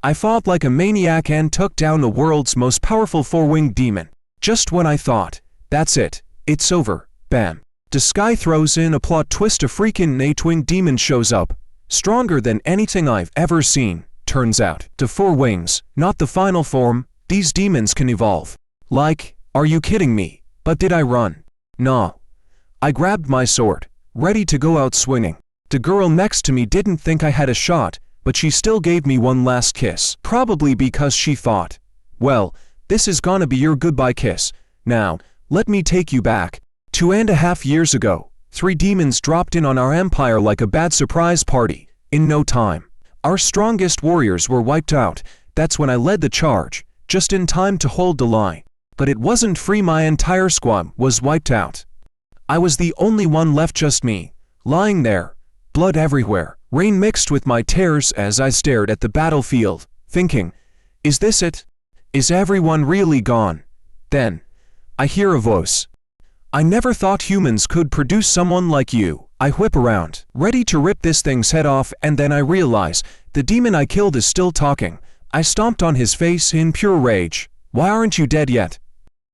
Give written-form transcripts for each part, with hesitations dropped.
I fought like a maniac and took down the world's most powerful four-winged demon. Just when I thought, that's it, it's over, bam. The sky throws in a plot twist. A freaking eight-winged demon shows up, stronger than anything I've ever seen. Turns out, the four wings, not the final form, these demons can evolve. Like, are you kidding me? But did I run? Nah. I grabbed my sword, ready to go out swinging. The girl next to me didn't think I had a shot, but she still gave me one last kiss. Probably because she thought, well, this is gonna be your goodbye kiss. Now, let me take you back. 2.5 years ago, 3 demons dropped in on our empire like a bad surprise party. In no time, our strongest warriors were wiped out. That's when I led the charge, just in time to hold the line. But it wasn't free. My entire squad was wiped out. I was the only one left, just me, lying there, blood everywhere, rain mixed with my tears as I stared at the battlefield, thinking, is this it? Is everyone really gone? Then, I hear a voice. I never thought humans could produce someone like you. I whip around, ready to rip this thing's head off, and then I realize the demon I killed is still talking. I stomped on his face in pure rage. Why aren't you dead yet?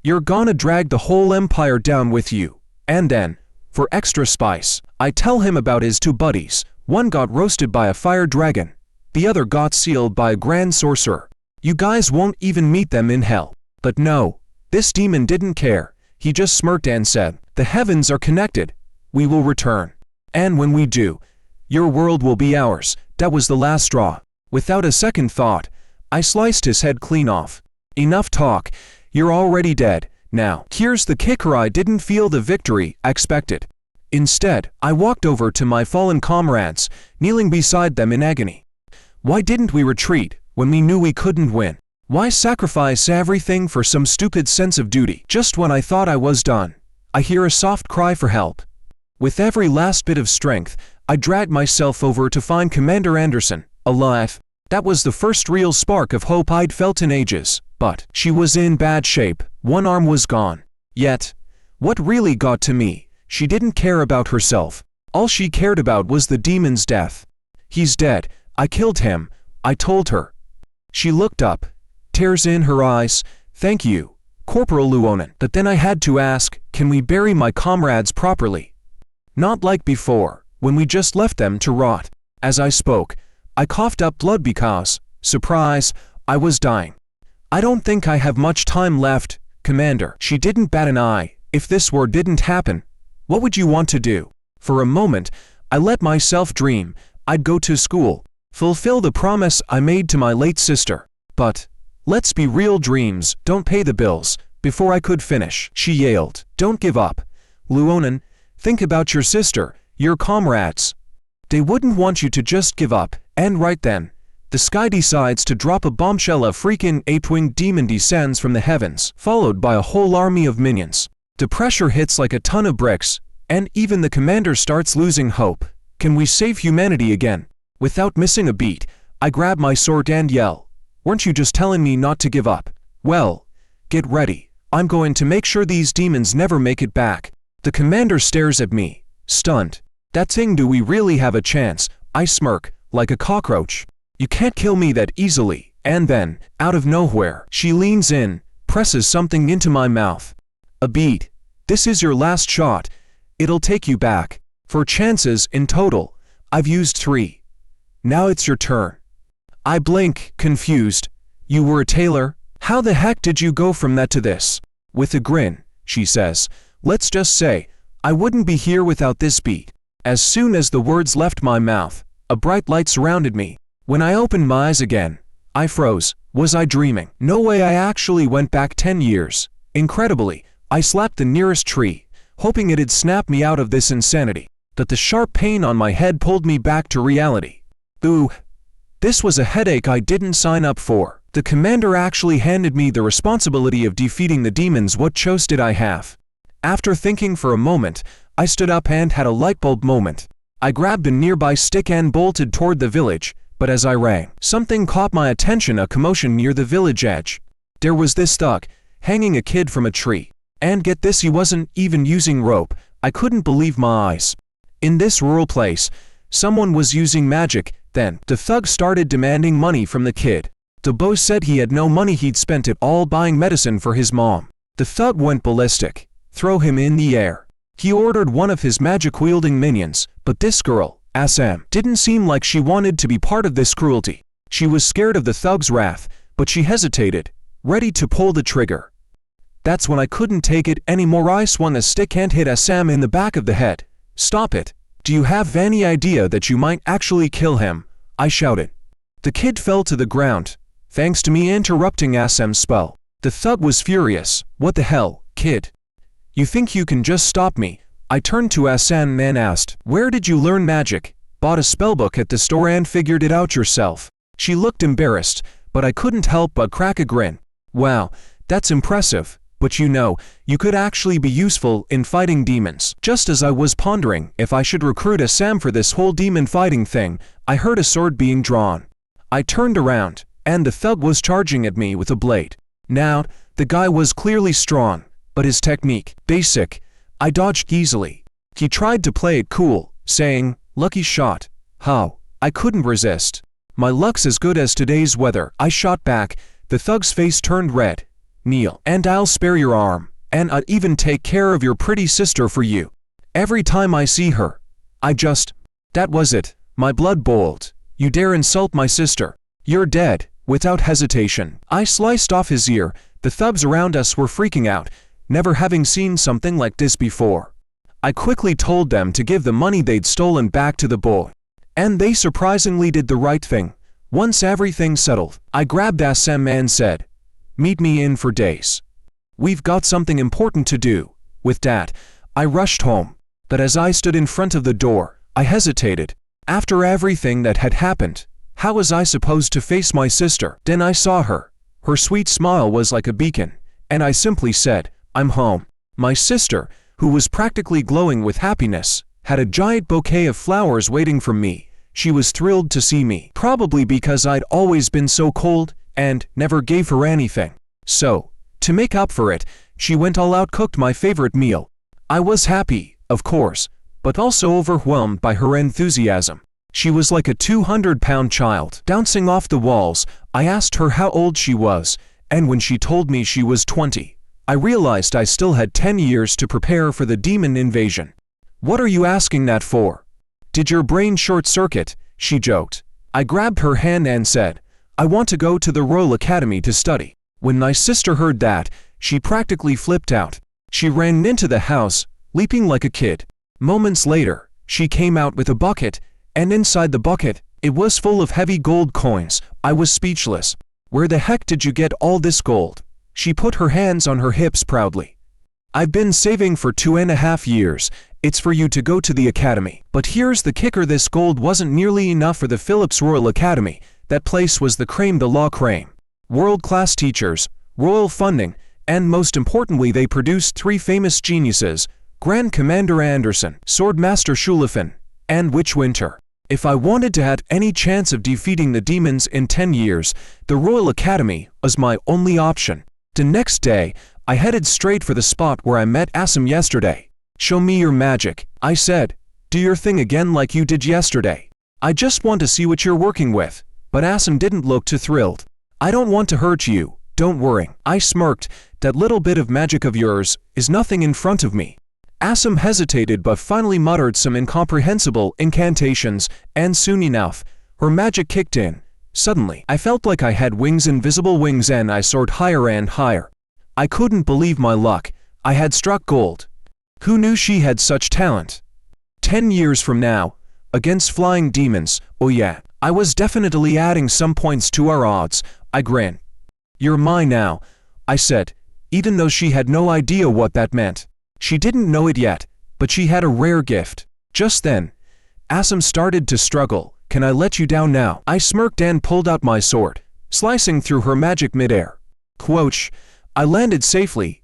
You're gonna drag the whole empire down with you. And then, for extra spice, I tell him about his 2 buddies. One got roasted by a fire dragon. The other got sealed by a grand sorcerer. You guys won't even meet them in hell. But no, this demon didn't care. He just smirked and said, the heavens are connected. We will return. And when we do, your world will be ours. That was the last straw. Without a second thought, I sliced his head clean off. Enough talk. You're already dead. Now, here's the kicker. I didn't feel the victory I expected. Instead, I walked over to my fallen comrades, kneeling beside them in agony. Why didn't we retreat when we knew we couldn't win? Why sacrifice everything for some stupid sense of duty? Just when I thought I was done, I hear a soft cry for help. With every last bit of strength, I dragged myself over to find Commander Anderson, alive. That was the first real spark of hope I'd felt in ages. But she was in bad shape. One arm was gone. Yet, what really got to me, she didn't care about herself. All she cared about was the demon's death. He's dead. I killed him, I told her. She looked up, tears in her eyes. Thank you, Corporal Luonin. But then I had to ask, can we bury my comrades properly? Not like before, when we just left them to rot. As I spoke, I coughed up blood because, surprise, I was dying. I don't think I have much time left, Commander. She didn't bat an eye. If this war didn't happen, what would you want to do? For a moment, I let myself dream I'd go to school, fulfill the promise I made to my late sister. But, let's be real, dreams don't pay the bills. Before I could finish, she yelled, don't give up. Luonin, think about your sister, your comrades. They wouldn't want you to just give up. And right then, the sky decides to drop a bombshell. A freaking 8-winged demon descends from the heavens, followed by a whole army of minions. The pressure hits like a ton of bricks, and even the commander starts losing hope. Can we save humanity again? Without missing a beat, I grab my sword and yell, weren't you just telling me not to give up? Well, get ready. I'm going to make sure these demons never make it back. The commander stares at me, stunned. That thing, do we really have a chance? I smirk, like a cockroach. You can't kill me that easily. And then, out of nowhere, she leans in, presses something into my mouth. A bead. This is your last shot. It'll take you back. 4 chances in total. I've used 3. Now it's your turn. I blink, confused. You were a tailor? How the heck did you go from that to this? With a grin, she says, let's just say, I wouldn't be here without this bead. As soon as the words left my mouth, a bright light surrounded me. When I opened my eyes again, I froze. Was I dreaming? No way. I actually went back 10 years. Incredibly, I slapped the nearest tree, hoping it'd snap me out of this insanity. But the sharp pain on my head pulled me back to reality. Ooh, this was a headache I didn't sign up for. The commander actually handed me the responsibility of defeating the demons. What choice did I have? After thinking for a moment, I stood up and had a lightbulb moment. I grabbed a nearby stick and bolted toward the village. But as I ran, something caught my attention, a commotion near the village edge. There was this thug, hanging a kid from a tree. And get this, he wasn't even using rope. I couldn't believe my eyes. In this rural place, someone was using magic. Then, the thug started demanding money from the kid. The boss said he had no money, he'd spent it all buying medicine for his mom. The thug went ballistic. Throw him in the air. He ordered one of his magic-wielding minions, but this girl, Assam, didn't seem like she wanted to be part of this cruelty. She was scared of the thug's wrath, but she hesitated, ready to pull the trigger. That's when I couldn't take it anymore. I swung the stick and hit Assam in the back of the head. Stop it. Do you have any idea that you might actually kill him? I shouted. The kid fell to the ground, thanks to me interrupting Assam's spell. The thug was furious. What the hell, kid? You think you can just stop me? I turned to Assam and asked, where did you learn magic? Bought a spellbook at the store and figured it out yourself. She looked embarrassed, but I couldn't help but crack a grin. Wow, that's impressive. But you know, you could actually be useful in fighting demons. Just as I was pondering if I should recruit Assam for this whole demon fighting thing, I heard a sword being drawn. I turned around, and the thug was charging at me with a blade. Now, the guy was clearly strong, but his technique, basic. I dodged easily. He tried to play it cool, saying, lucky shot. How? I couldn't resist. My luck's as good as today's weather. I shot back. The thug's face turned red. Kneel, and I'll spare your arm, and I'd even take care of your pretty sister for you. Every time I see her, that was it. My blood boiled. You dare insult my sister? You're dead. Without hesitation, I sliced off his ear. The thugs around us were freaking out, never having seen something like this before. I quickly told them to give the money they'd stolen back to the boy. And they surprisingly did the right thing. Once everything settled, I grabbed Assam and said, meet me in for days. We've got something important to do. With that, I rushed home. But as I stood in front of the door, I hesitated. After everything that had happened, how was I supposed to face my sister? Then I saw her. Her sweet smile was like a beacon, and I simply said, I'm home. My sister, who was practically glowing with happiness, had a giant bouquet of flowers waiting for me. She was thrilled to see me, probably because I'd always been so cold and never gave her anything. So, to make up for it, she went all out, cooked my favorite meal. I was happy, of course, but also overwhelmed by her enthusiasm. She was like a 200-pound child, bouncing off the walls. I asked her how old she was, and when she told me she was 20, I realized I still had 10 years to prepare for the demon invasion. What are you asking that for? Did your brain short-circuit? She joked. I grabbed her hand and said, I want to go to the Royal Academy to study. When my sister heard that, she practically flipped out. She ran into the house, leaping like a kid. Moments later, she came out with a bucket, and inside the bucket, it was full of heavy gold coins. I was speechless. Where the heck did you get all this gold? She put her hands on her hips proudly. I've been saving for 2.5 years. It's for you to go to the academy. But here's the kicker, this gold wasn't nearly enough for the Phillips Royal Academy. That place was the crème de la crème. World-class teachers, royal funding, and most importantly they produced 3 famous geniuses, Grand Commander Anderson, Swordmaster Schulafin, and Witch Winter. If I wanted to have any chance of defeating the demons in 10 years, the Royal Academy was my only option. The next day, I headed straight for the spot where I met Assam yesterday. Show me your magic, I said. Do your thing again like you did yesterday. I just want to see what you're working with. But Assam didn't look too thrilled. I don't want to hurt you, don't worry. I smirked. That little bit of magic of yours is nothing in front of me. Assam hesitated but finally muttered some incomprehensible incantations, and soon enough, her magic kicked in. Suddenly, I felt like I had wings, invisible wings, and I soared higher and higher. I couldn't believe my luck. I had struck gold. Who knew she had such talent? 10 years from now, against flying demons, oh yeah, I was definitely adding some points to our odds. I grinned. You're mine now, I said, even though she had no idea what that meant. She didn't know it yet, but she had a rare gift. Just then, Assam started to struggle. Can I let you down now? I smirked and pulled out my sword, slicing through her magic midair. Quoch, I landed safely.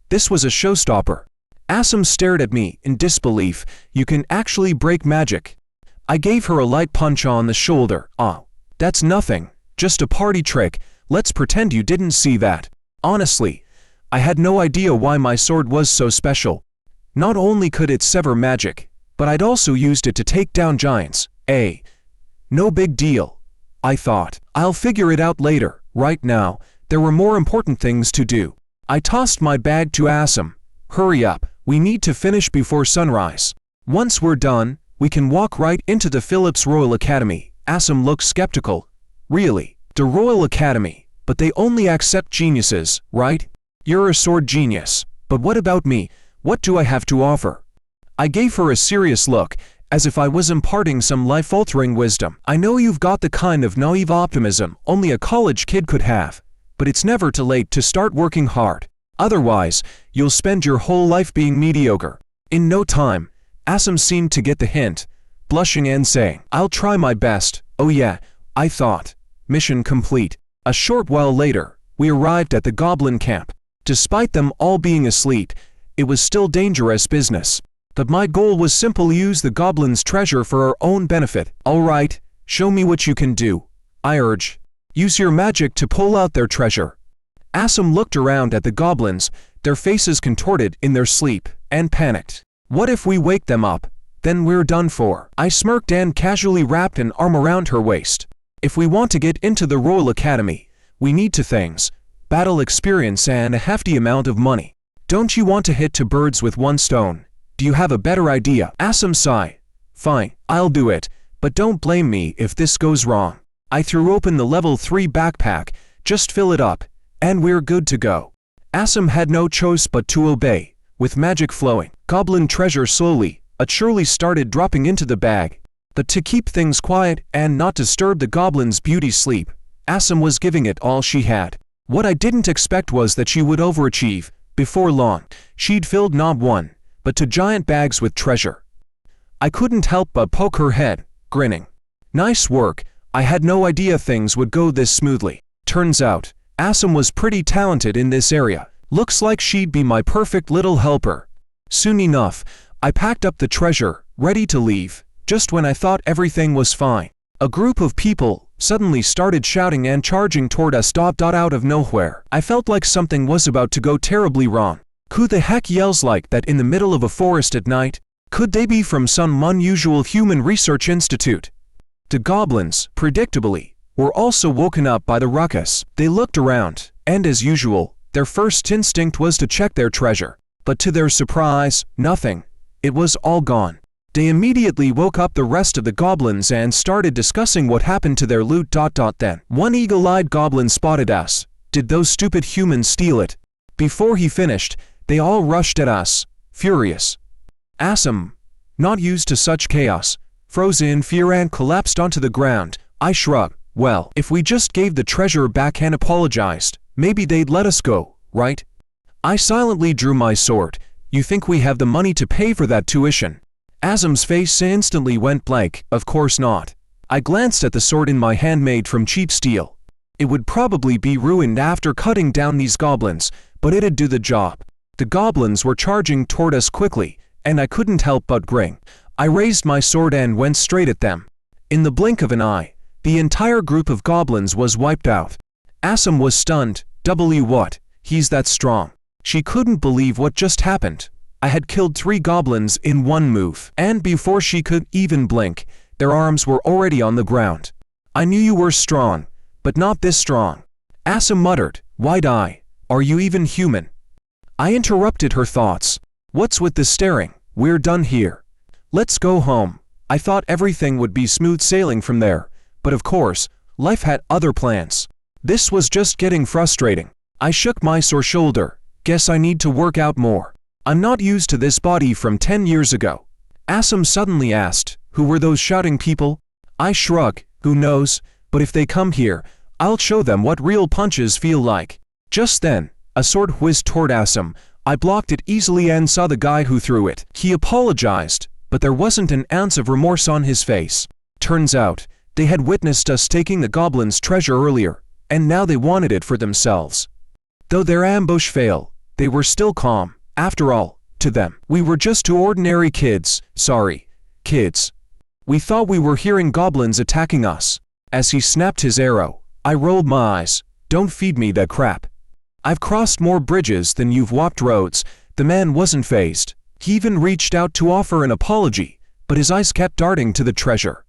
This was a showstopper. Assam stared at me in disbelief. You can actually break magic. I gave her a light punch on the shoulder. Oh, that's nothing, just a party trick. Let's pretend you didn't see that. Honestly, I had no idea why my sword was so special. Not only could it sever magic, but I'd also used it to take down giants. No big deal. I thought. I'll figure it out later. Right now, there were more important things to do. I tossed my bag to Assam. Hurry up, we need to finish before sunrise. Once we're done, we can walk right into the Phillips Royal Academy. Assam looked skeptical. Really? The Royal Academy? But they only accept geniuses, right? You're a sword genius. But what about me? What do I have to offer? I gave her a serious look, as if I was imparting some life-altering wisdom. I know you've got the kind of naive optimism only a college kid could have, but it's never too late to start working hard. Otherwise, you'll spend your whole life being mediocre. In no time, Assam seemed to get the hint, blushing and saying, I'll try my best. Oh yeah, I thought. Mission complete. A short while later, we arrived at the goblin camp. Despite them all being asleep, it was still dangerous business. But my goal was simple: use the goblins' treasure for our own benefit. Alright, show me what you can do, I urged. Use your magic to pull out their treasure. Assam looked around at the goblins, their faces contorted in their sleep, and panicked. What if we wake them up? Then we're done for. I smirked and casually wrapped an arm around her waist. If we want to get into the Royal Academy, we need two things: battle experience and a hefty amount of money. Don't you want to hit two birds with one stone? Do you have a better idea? Assam sighed. Fine, I'll do it, but don't blame me if this goes wrong. I threw open the level 3 backpack, just fill it up, and we're good to go. Assam had no choice but to obey. With magic flowing, goblin treasure slowly, but surely started dropping into the bag. But to keep things quiet and not disturb the goblin's beauty sleep, Assam was giving it all she had. What I didn't expect was that she would overachieve. Before long, she'd filled not one, but two giant bags with treasure. I couldn't help but poke her head, grinning. Nice work. I had no idea things would go this smoothly. Turns out, Assam was pretty talented in this area. Looks like she'd be my perfect little helper. Soon enough, I packed up the treasure, ready to leave, just when I thought everything was fine. A group of people suddenly started shouting and charging toward us. Out of nowhere, I felt like something was about to go terribly wrong. Who the heck yells like that in the middle of a forest at night? Could they be from some unusual human research institute? The goblins, predictably, were also woken up by the ruckus. They looked around, and as usual, their first instinct was to check their treasure. But to their surprise, nothing. It was all gone. They immediately woke up the rest of the goblins and started discussing what happened to their loot. Then, one eagle-eyed goblin spotted us. Did those stupid humans steal it? Before he finished, they all rushed at us, furious. Assam, not used to such chaos, froze in fear and collapsed onto the ground. I shrugged. Well, if we just gave the treasure back and apologized, maybe they'd let us go, right? I silently drew my sword. You think we have the money to pay for that tuition? Assam's face instantly went blank. Of course not. I glanced at the sword in my hand made from cheap steel. It would probably be ruined after cutting down these goblins, but it'd do the job. The goblins were charging toward us quickly, and I couldn't help but grin. I raised my sword and went straight at them. In the blink of an eye, the entire group of goblins was wiped out. Assam was stunned. What? He's that strong. She couldn't believe what just happened. I had killed 3 goblins in one move, and before she could even blink, their arms were already on the ground. I knew you were strong, but not this strong. Assam muttered, wide-eye. Are you even human? I interrupted her thoughts. What's with the staring? We're done here. Let's go home. I thought everything would be smooth sailing from there, but of course, life had other plans. This was just getting frustrating. I shook my sore shoulder. Guess I need to work out more. I'm not used to this body from 10 years ago. Assam suddenly asked, who were those shouting people? I shrugged. Who knows, but if they come here, I'll show them what real punches feel like. Just then, a sword whizzed toward Assam. I blocked it easily and saw the guy who threw it. He apologized, but there wasn't an ounce of remorse on his face. Turns out, they had witnessed us taking the goblin's treasure earlier, and now they wanted it for themselves. Though their ambush failed, they were still calm. After all, to them, we were just 2 ordinary kids. Sorry, kids. We thought we were hearing goblins attacking us. As he snapped his arrow, I rolled my eyes. Don't feed me that crap. I've crossed more bridges than you've walked roads. The man wasn't fazed. He even reached out to offer an apology, but his eyes kept darting to the treasure.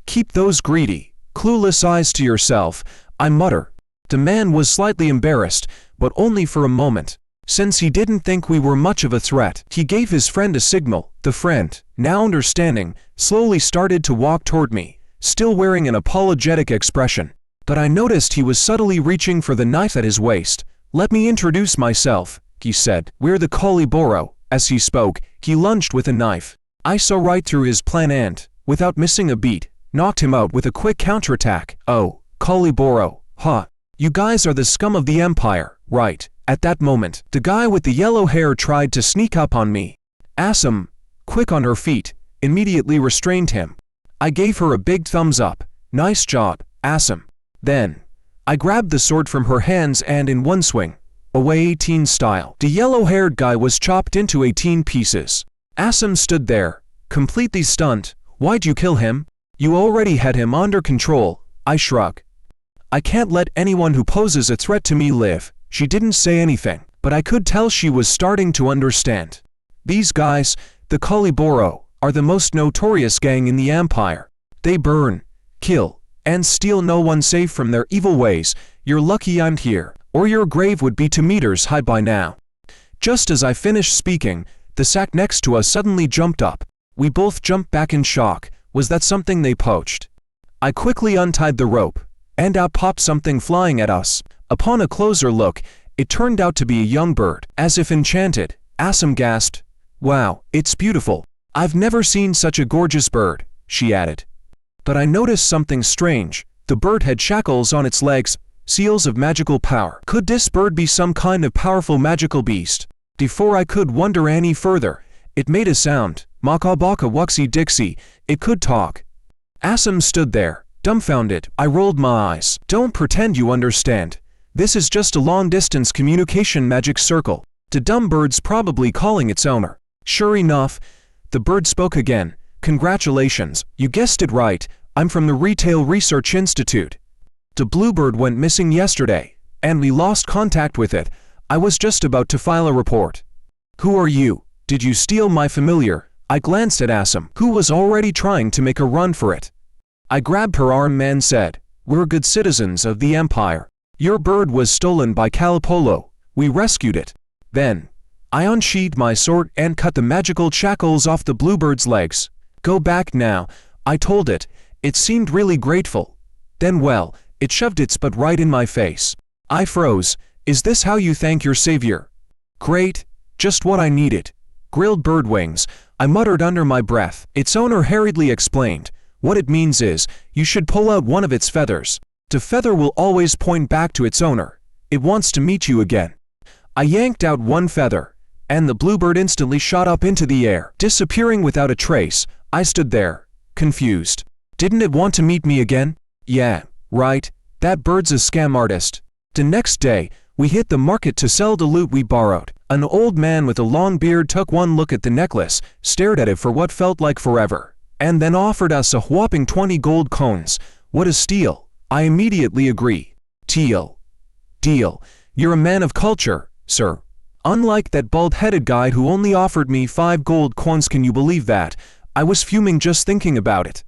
Keep those greedy, Clueless eyes to yourself, I mutter. The man was slightly embarrassed, but only for a moment. Since he didn't think we were much of a threat, he gave his friend a signal. The friend, now understanding, slowly started to walk toward me, still wearing an apologetic expression. But I noticed he was subtly reaching for the knife at his waist. "Let me introduce myself," he said. "We're the Koliboro." As he spoke, he lunged with a knife. I saw right through his plan and, without missing a beat, knocked him out with a quick counterattack. "Oh, Koliboro, huh? You guys are the scum of the Empire, right?" At that moment, the guy with the yellow hair tried to sneak up on me. Assam, quick on her feet, immediately restrained him. I gave her a big thumbs up. "Nice job, Assam." Then, I grabbed the sword from her hands and in one swing, away 18 style, the yellow-haired guy was chopped into 18 pieces. Assam stood there, completely stunned. "Why'd you kill him? You already had him under control." I shrug. "I can't let anyone who poses a threat to me live." She didn't say anything, but I could tell she was starting to understand. These guys, the Koliboro, are the most notorious gang in the Empire. They burn, kill, and steal no one safe from their evil ways. You're lucky I'm here, or your grave would be 2 meters high by now. Just as I finished speaking, the sack next to us suddenly jumped up. We both jumped back in shock. Was that something they poached? I quickly untied the rope, and out popped something flying at us. Upon a closer look, it turned out to be a young bird. As if enchanted, Assam gasped. "Wow, it's beautiful. I've never seen such a gorgeous bird," she added. But I noticed something strange. The bird had shackles on its legs, seals of magical power. Could this bird be some kind of powerful magical beast? Before I could wonder any further, it made a sound. "Makabaka wuxie dixie," it could talk. Assam stood there, dumbfounded. I rolled my eyes. "Don't pretend you understand. This is just a long-distance communication magic circle. The dumb bird's probably calling its owner." Sure enough, the bird spoke again. "Congratulations, you guessed it right. I'm from the Retail Research Institute. The bluebird went missing yesterday, and we lost contact with it. I was just about to file a report." "Who are you? Did you steal my familiar?" I glanced at Assam, who was already trying to make a run for it. I grabbed her arm and said, "We're good citizens of the Empire. Your bird was stolen by Calipolo. We rescued it." Then, I unsheathed my sword and cut the magical shackles off the bluebird's legs. "Go back now," I told it. It seemed really grateful. Then well, it shoved its butt right in my face. I froze. "Is this how you thank your savior?" "Great, just what I needed." "Grilled bird wings," I muttered under my breath. Its owner hurriedly explained. "What it means is, you should pull out one of its feathers. The feather will always point back to its owner. It wants to meet you again." I yanked out one feather, and the bluebird instantly shot up into the air, disappearing without a trace. I stood there, confused. Didn't it want to meet me again? Yeah, right, that bird's a scam artist. The next day, we hit the market to sell the loot we borrowed. An old man with a long beard took one look at the necklace, stared at it for what felt like forever, and then offered us a whopping 20 gold coins. What a steal! I immediately agree. Deal. You're a man of culture, sir. Unlike that bald-headed guy who only offered me 5 gold coins. Can you believe that? I was fuming just thinking about it.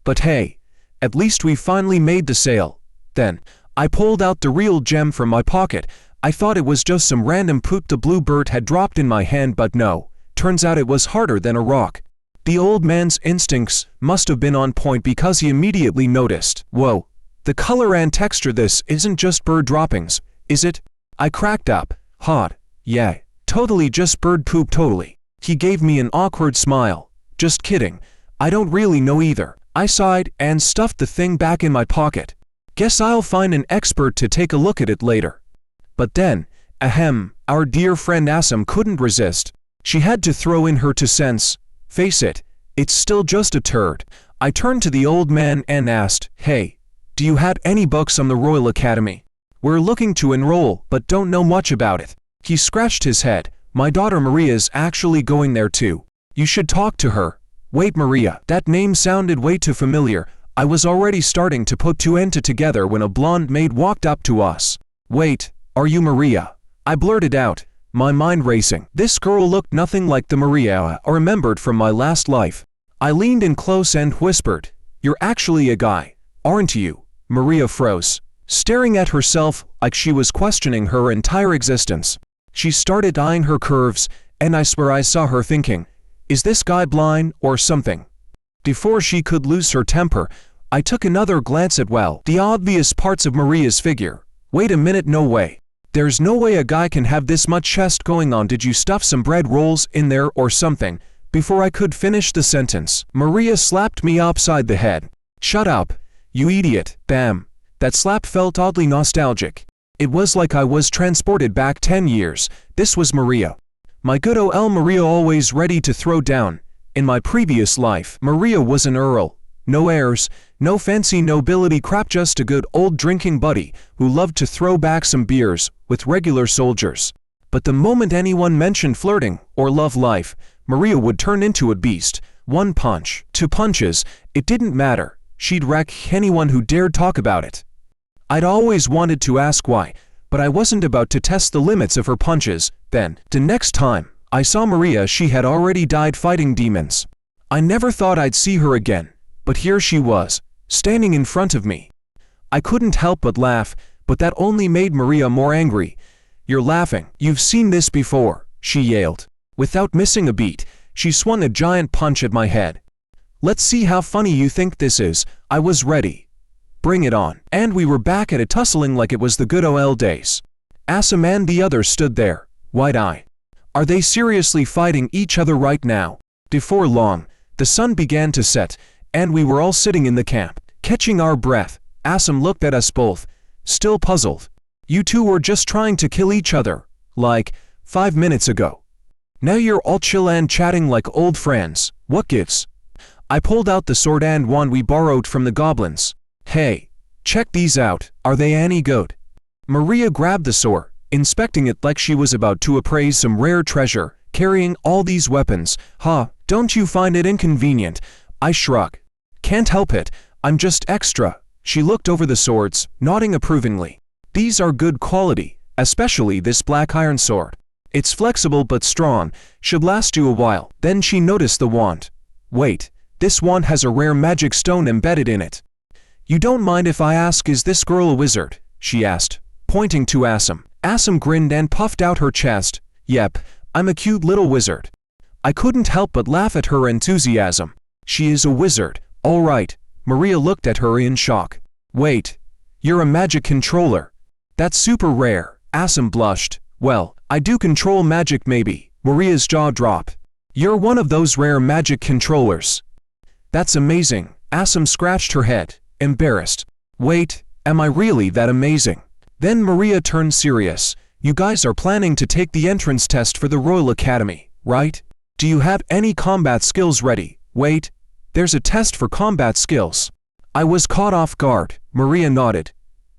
But hey, at least we finally made the sale. Then, I pulled out the real gem from my pocket. I thought it was just some random poop the bluebird had dropped in my hand, but no. Turns out it was harder than a rock. The old man's instincts must have been on point because he immediately noticed. Whoa. The color and texture, this isn't just bird droppings, is it? I cracked up. Hot. Yeah, totally just bird poop, totally. He gave me an awkward smile. Just kidding. I don't really know either. I sighed and stuffed the thing back in my pocket. Guess I'll find an expert to take a look at it later. But then, our dear friend Assam couldn't resist. She had to throw in her 2 cents. Face it, it's still just a turd. I turned to the old man and asked, "Hey, do you have any books on the Royal Academy? We're looking to enroll, but don't know much about it." He scratched his head. "My daughter Maria's actually going there too. You should talk to her." Wait, Maria, that name sounded way too familiar. I was already starting to put 2 and 2 together when a blonde maid walked up to us. "Wait, are you Maria?" I blurted out, my mind racing. This girl looked nothing like the Maria I remembered from my last life. I leaned in close and whispered, "You're actually a guy. aren't you? Maria froze, staring at herself like she was questioning her entire existence. She started eyeing her curves, and I swear I saw her thinking, is this guy blind or something? Before she could lose her temper, I took another glance at, the obvious parts of Maria's figure. Wait a minute, no way. There's no way a guy can have this much chest going on. Did you stuff some bread rolls in there or something? Before I could finish the sentence, Maria slapped me upside the head. Shut up, you idiot. Bam. That slap felt oddly nostalgic. It was like I was transported back 10 years. This was Maria. My good old Maria, always ready to throw down. In my previous life, Maria was an earl. No heirs, no fancy nobility crap, just a good old drinking buddy who loved to throw back some beers with regular soldiers. But the moment anyone mentioned flirting or love life, Maria would turn into a beast. 1 punch, 2 punches, it didn't matter. She'd wreck anyone who dared talk about it. I'd always wanted to ask why, but I wasn't about to test the limits of her punches. Then, the next time I saw Maria, she had already died fighting demons. I never thought I'd see her again, but here she was, standing in front of me. I couldn't help but laugh, but that only made Maria more angry. You're laughing. You've seen this before, she yelled. Without missing a beat, she swung a giant punch at my head. Let's see how funny you think this is. I was ready. Bring it on. And we were back at it, tussling like it was the good old days. Assam and the others stood there, wide-eyed. Are they seriously fighting each other right now? Before long, the sun began to set, and we were all sitting in the camp, catching our breath. Assam looked at us both, still puzzled. You two were just trying to kill each other, like 5 minutes ago. Now you're all chill and chatting like old friends. What gives? I pulled out the sword and wand we borrowed from the goblins. Hey, check these out. Are they any good? Maria grabbed the sword, inspecting it like she was about to appraise some rare treasure. Carrying all these weapons, don't you find it inconvenient? I shrug. Can't help it, I'm just extra. She looked over the swords, nodding approvingly. These are good quality, especially this black iron sword. It's flexible but strong, should last you a while. Then she noticed the wand. Wait, this wand has a rare magic stone embedded in it. You don't mind if I ask, is this girl a wizard? She asked, pointing to Assam. Assam grinned and puffed out her chest. Yep, I'm a cute little wizard. I couldn't help but laugh at her enthusiasm. She is a wizard, all right. Maria looked at her in shock. Wait, you're a magic controller. That's super rare. Assam blushed. Well, I do control magic maybe. Maria's jaw dropped. You're one of those rare magic controllers. That's amazing. Assam scratched her head, embarrassed. Wait, am I really that amazing? Then Maria turned serious. You guys are planning to take the entrance test for the Royal Academy, right? Do you have any combat skills ready? Wait, there's a test for combat skills. I was caught off guard. Maria nodded.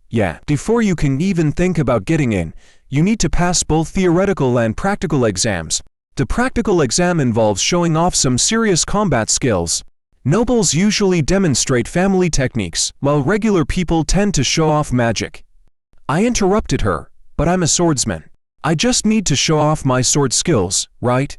Yeah, before you can even think about getting in, you need to pass both theoretical and practical exams. The practical exam involves showing off some serious combat skills. Nobles usually demonstrate family techniques, while regular people tend to show off magic. I interrupted her, but I'm a swordsman. I just need to show off my sword skills, right?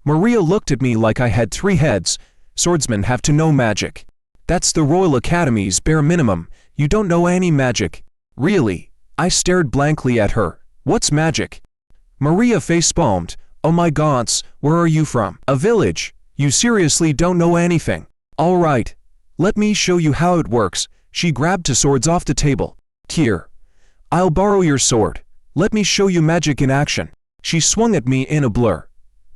Maria looked at me like I had 3 heads. Swordsmen have to know magic. That's the Royal Academy's bare minimum. You don't know any magic. Really? I stared blankly at her. What's magic? Maria facepalmed. Oh my gods, where are you from? A village. You seriously don't know anything. All right. Let me show you how it works. She grabbed 2 swords off the table. Here. I'll borrow your sword. Let me show you magic in action. She swung at me in a blur.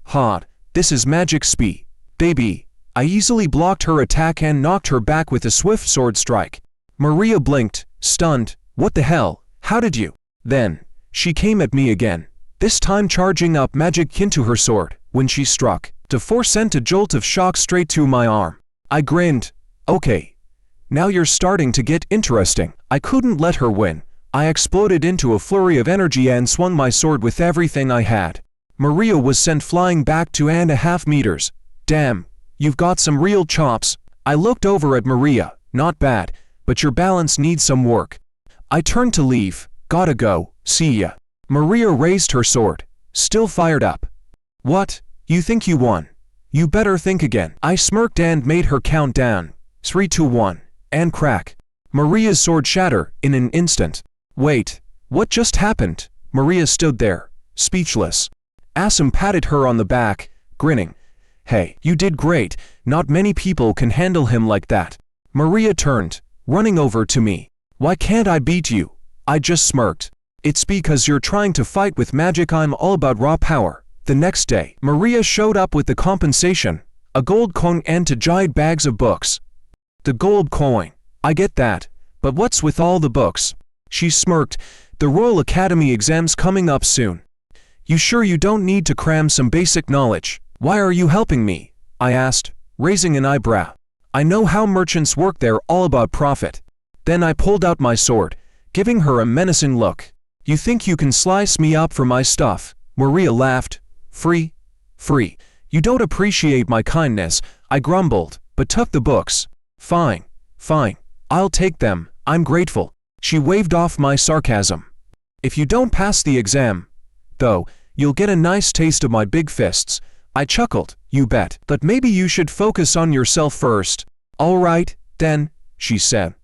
Hot. This is magic speed. Baby. I easily blocked her attack and knocked her back with a swift sword strike. Maria blinked, stunned. What the hell? How did you? Then, she came at me again, this time charging up magic into her sword. When she struck, the force sent a jolt of shock straight to my arm. I grinned. Okay. Now you're starting to get interesting. I couldn't let her win. I exploded into a flurry of energy and swung my sword with everything I had. Maria was sent flying back 2.5 meters. Damn. You've got some real chops. I looked over at Maria. Not bad, but your balance needs some work. I turned to leave. Gotta go. See ya. Maria raised her sword, still fired up. What? You think you won? You better think again. I smirked and made her count down. 3, 2, 1. And crack. Maria's sword shattered in an instant. Wait, what just happened? Maria stood there, speechless. Asim patted her on the back, grinning. Hey, you did great, not many people can handle him like that. Maria turned, running over to me. Why can't I beat you? I just smirked. It's because you're trying to fight with magic. I'm all about raw power. The next day, Maria showed up with the compensation, a gold coin and 2 giant bags of books. The gold coin. I get that, but what's with all the books? She smirked. The Royal Academy exam's coming up soon. You sure you don't need to cram some basic knowledge? Why are you helping me? I asked, raising an eyebrow. I know how merchants work, they're all about profit. Then I pulled out my sword, giving her a menacing look. You think you can slice me up for my stuff? Maria laughed. Free? Free. You don't appreciate my kindness, I grumbled, but took the books. Fine, fine. I'll take them, I'm grateful. She waved off my sarcasm. If you don't pass the exam, though, you'll get a nice taste of my big fists. I chuckled. You bet. But maybe you should focus on yourself first. All right, then, she said.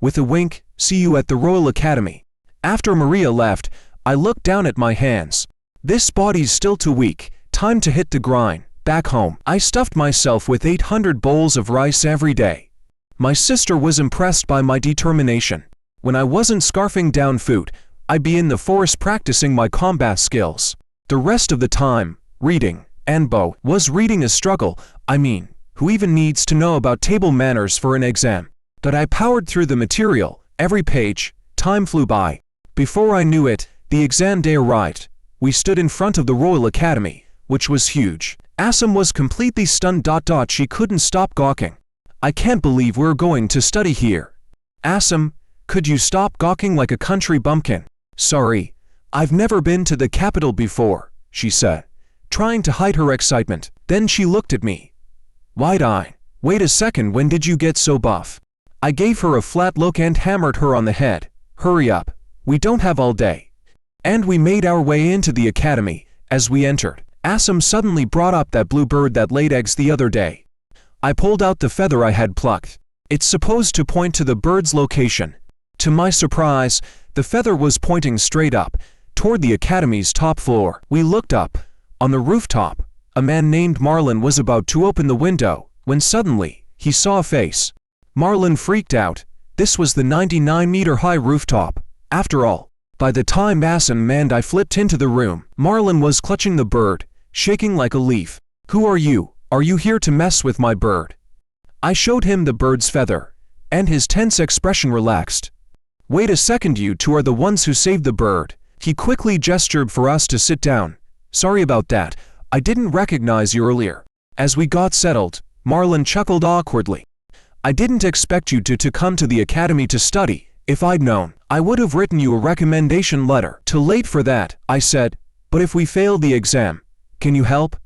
With a wink, see you at the Royal Academy. After Maria left, I looked down at my hands. This body's still too weak. Time to hit the grind. Back home, I stuffed myself with 800 bowls of rice every day. My sister was impressed by my determination. When I wasn't scarfing down food, I'd be in the forest practicing my combat skills. The rest of the time, reading. Anbo was reading a struggle. I mean, who even needs to know about table manners for an exam? But I powered through the material, every page. Time flew by. Before I knew it, the exam day arrived. We stood in front of the Royal Academy, which was huge. Asim was completely stunned. She couldn't stop gawking. I can't believe we're going to study here. Asim, could you stop gawking like a country bumpkin? Sorry, I've never been to the capital before, she said, trying to hide her excitement. Then she looked at me. Wide-eyed. Wait a second, when did you get so buff? I gave her a flat look and hammered her on the head. Hurry up. We don't have all day. And we made our way into the academy. As we entered, Asim suddenly brought up that blue bird that laid eggs the other day. I pulled out the feather I had plucked. It's supposed to point to the bird's location. To my surprise, the feather was pointing straight up, toward the academy's top floor. We looked up. On the rooftop, a man named Marlon was about to open the window, when suddenly, he saw a face. Marlon freaked out. This was the 99-meter-high rooftop. After all, by the time Asim and I flipped into the room, Marlon was clutching the bird, shaking like a leaf. Who are you? Are you here to mess with my bird? I showed him the bird's feather, and his tense expression relaxed. Wait a second, you two are the ones who saved the bird. He quickly gestured for us to sit down. Sorry about that, I didn't recognize you earlier. As we got settled, Marlon chuckled awkwardly. I didn't expect you to come to the academy to study. If I'd known, I would have written you a recommendation letter. Too late for that, I said. But if we fail the exam, can you help?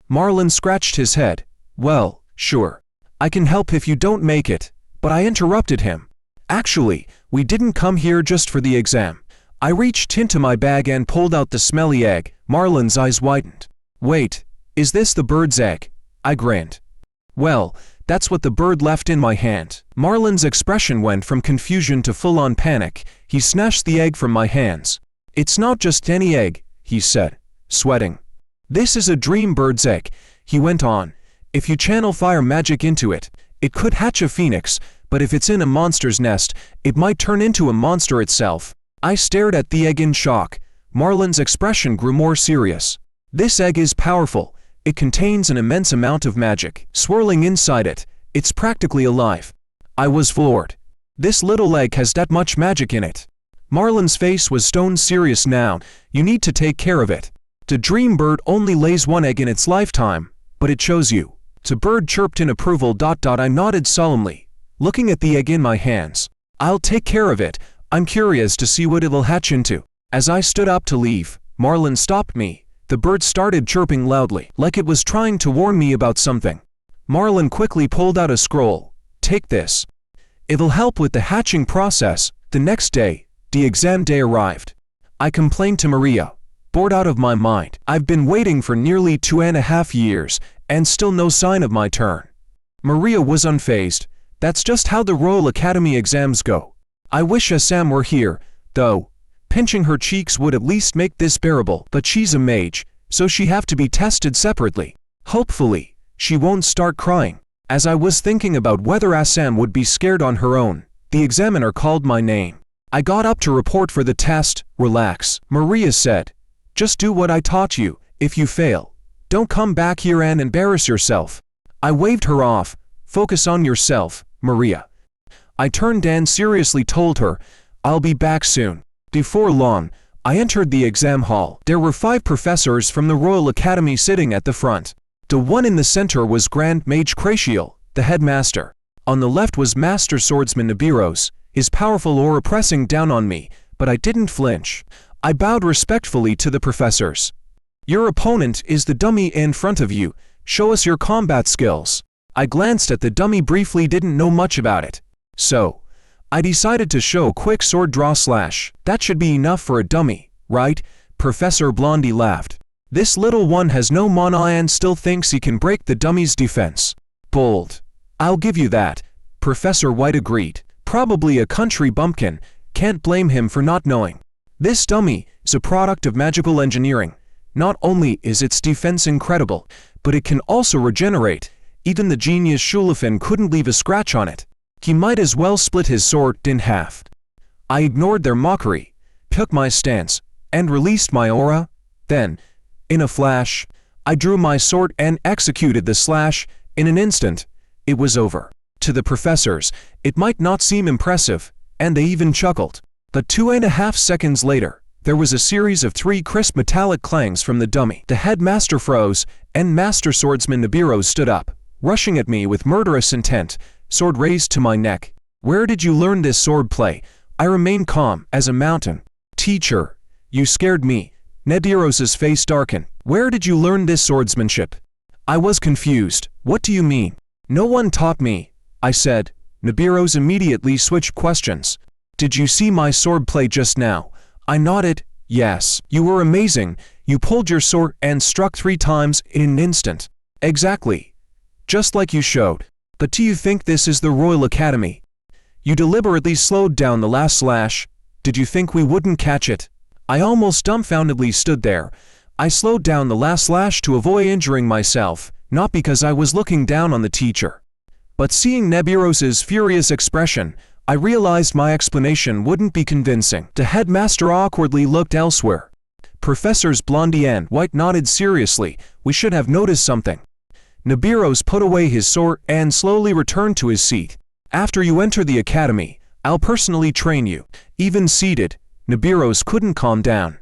Marlon scratched his head. Well, sure. I can help if you don't make it. But I interrupted him. Actually, we didn't come here just for the exam. I reached into my bag and pulled out the smelly egg. Marlon's eyes widened. Wait, is this the bird's egg? I grinned. Well, that's what the bird left in my hand. Marlon's expression went from confusion to full-on panic. He snatched the egg from my hands. It's not just any egg, he said, sweating. This is a dream bird's egg, he went on. If you channel fire magic into it, it could hatch a phoenix, but if it's in a monster's nest, it might turn into a monster itself. I stared at the egg in shock. Marlon's expression grew more serious. This egg is powerful. It contains an immense amount of magic swirling inside it. It's practically alive. I was floored. This little egg has that much magic in it. Marlon's face was stone serious now. You need to take care of it. The dream bird only lays one egg in its lifetime, but it chose you. The bird chirped in approval. I nodded solemnly, looking at the egg in my hands. I'll take care of it. I'm curious to see what it'll hatch into. As I stood up to leave, Marlon stopped me. The bird started chirping loudly, like it was trying to warn me about something. Marlon quickly pulled out a scroll. Take this. It'll help with the hatching process. The next day, the exam day arrived. I complained to Maria. Bored out of my mind. I've been waiting for nearly 2.5 years, and still no sign of my turn. Maria was unfazed. That's just how the Royal Academy exams go. I wish SM were here, though. Pinching her cheeks would at least make this bearable, but she's a mage, so she have to be tested separately. Hopefully, she won't start crying. As I was thinking about whether SM would be scared on her own, the examiner called my name. I got up to report for the test. Relax, Maria said. Just do what I taught you. If you fail, don't come back here and embarrass yourself. I waved her off. Focus on yourself, Maria. I turned and seriously told her, I'll be back soon. Before long, I entered the exam hall. There were 5 professors from the Royal Academy sitting at the front. The one in the center was Grand Mage Craciel, the headmaster. On the left was Master Swordsman Nibiros, his powerful aura pressing down on me, but I didn't flinch. I bowed respectfully to the professors. Your opponent is the dummy in front of you. Show us your combat skills. I glanced at the dummy briefly, didn't know much about it. So, I decided to show quick sword draw slash. That should be enough for a dummy, right? Professor Blondie laughed. This little one has no mana and still thinks he can break the dummy's defense. Bold. I'll give you that. Professor White agreed. Probably a country bumpkin. Can't blame him for not knowing. This dummy is a product of magical engineering. Not only is its defense incredible, but it can also regenerate. Even the genius Shulafin couldn't leave a scratch on it. He might as well split his sword in half. I ignored their mockery, took my stance, and released my aura. Then, in a flash, I drew my sword and executed the slash. In an instant, it was over. To the professors, it might not seem impressive, and they even chuckled. But 2.5 seconds later, there was a series of 3 crisp metallic clangs from the dummy. The headmaster froze, and Master Swordsman Nibiros stood up, rushing at me with murderous intent, sword raised to my neck. Where did you learn this sword play? I remained calm as a mountain. Teacher, you scared me. Nibiros' face darkened. Where did you learn this swordsmanship? I was confused. What do you mean? No one taught me, I said. Nibiros immediately switched questions. Did you see my sword play just now? I nodded. Yes. You were amazing. You pulled your sword and struck 3 times in an instant. Exactly. Just like you showed. But do you think this is the Royal Academy? You deliberately slowed down the last slash. Did you think we wouldn't catch it? I almost dumbfoundedly stood there. I slowed down the last slash to avoid injuring myself, not because I was looking down on the teacher. But seeing Nibiros' furious expression, I realized my explanation wouldn't be convincing. The headmaster awkwardly looked elsewhere. Professors Blondie and White nodded seriously. We should have noticed something. Nibiros put away his sword and slowly returned to his seat. After you enter the academy, I'll personally train you. Even seated, Nibiros couldn't calm down.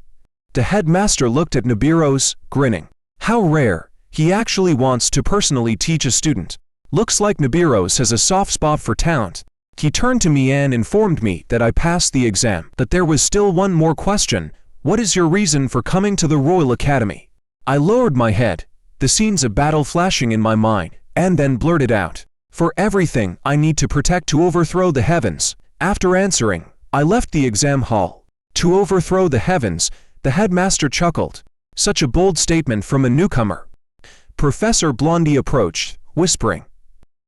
The headmaster looked at Nibiros, grinning. How rare. He actually wants to personally teach a student. Looks like Nibiros has a soft spot for talent. He turned to me and informed me that I passed the exam. But there was still one more question. What is your reason for coming to the Royal Academy? I lowered my head, the scenes of battle flashing in my mind, and then blurted out. For everything I need to protect to overthrow the heavens. After answering, I left the exam hall. To overthrow the heavens, the headmaster chuckled. Such a bold statement from a newcomer. Professor Blondie approached, whispering,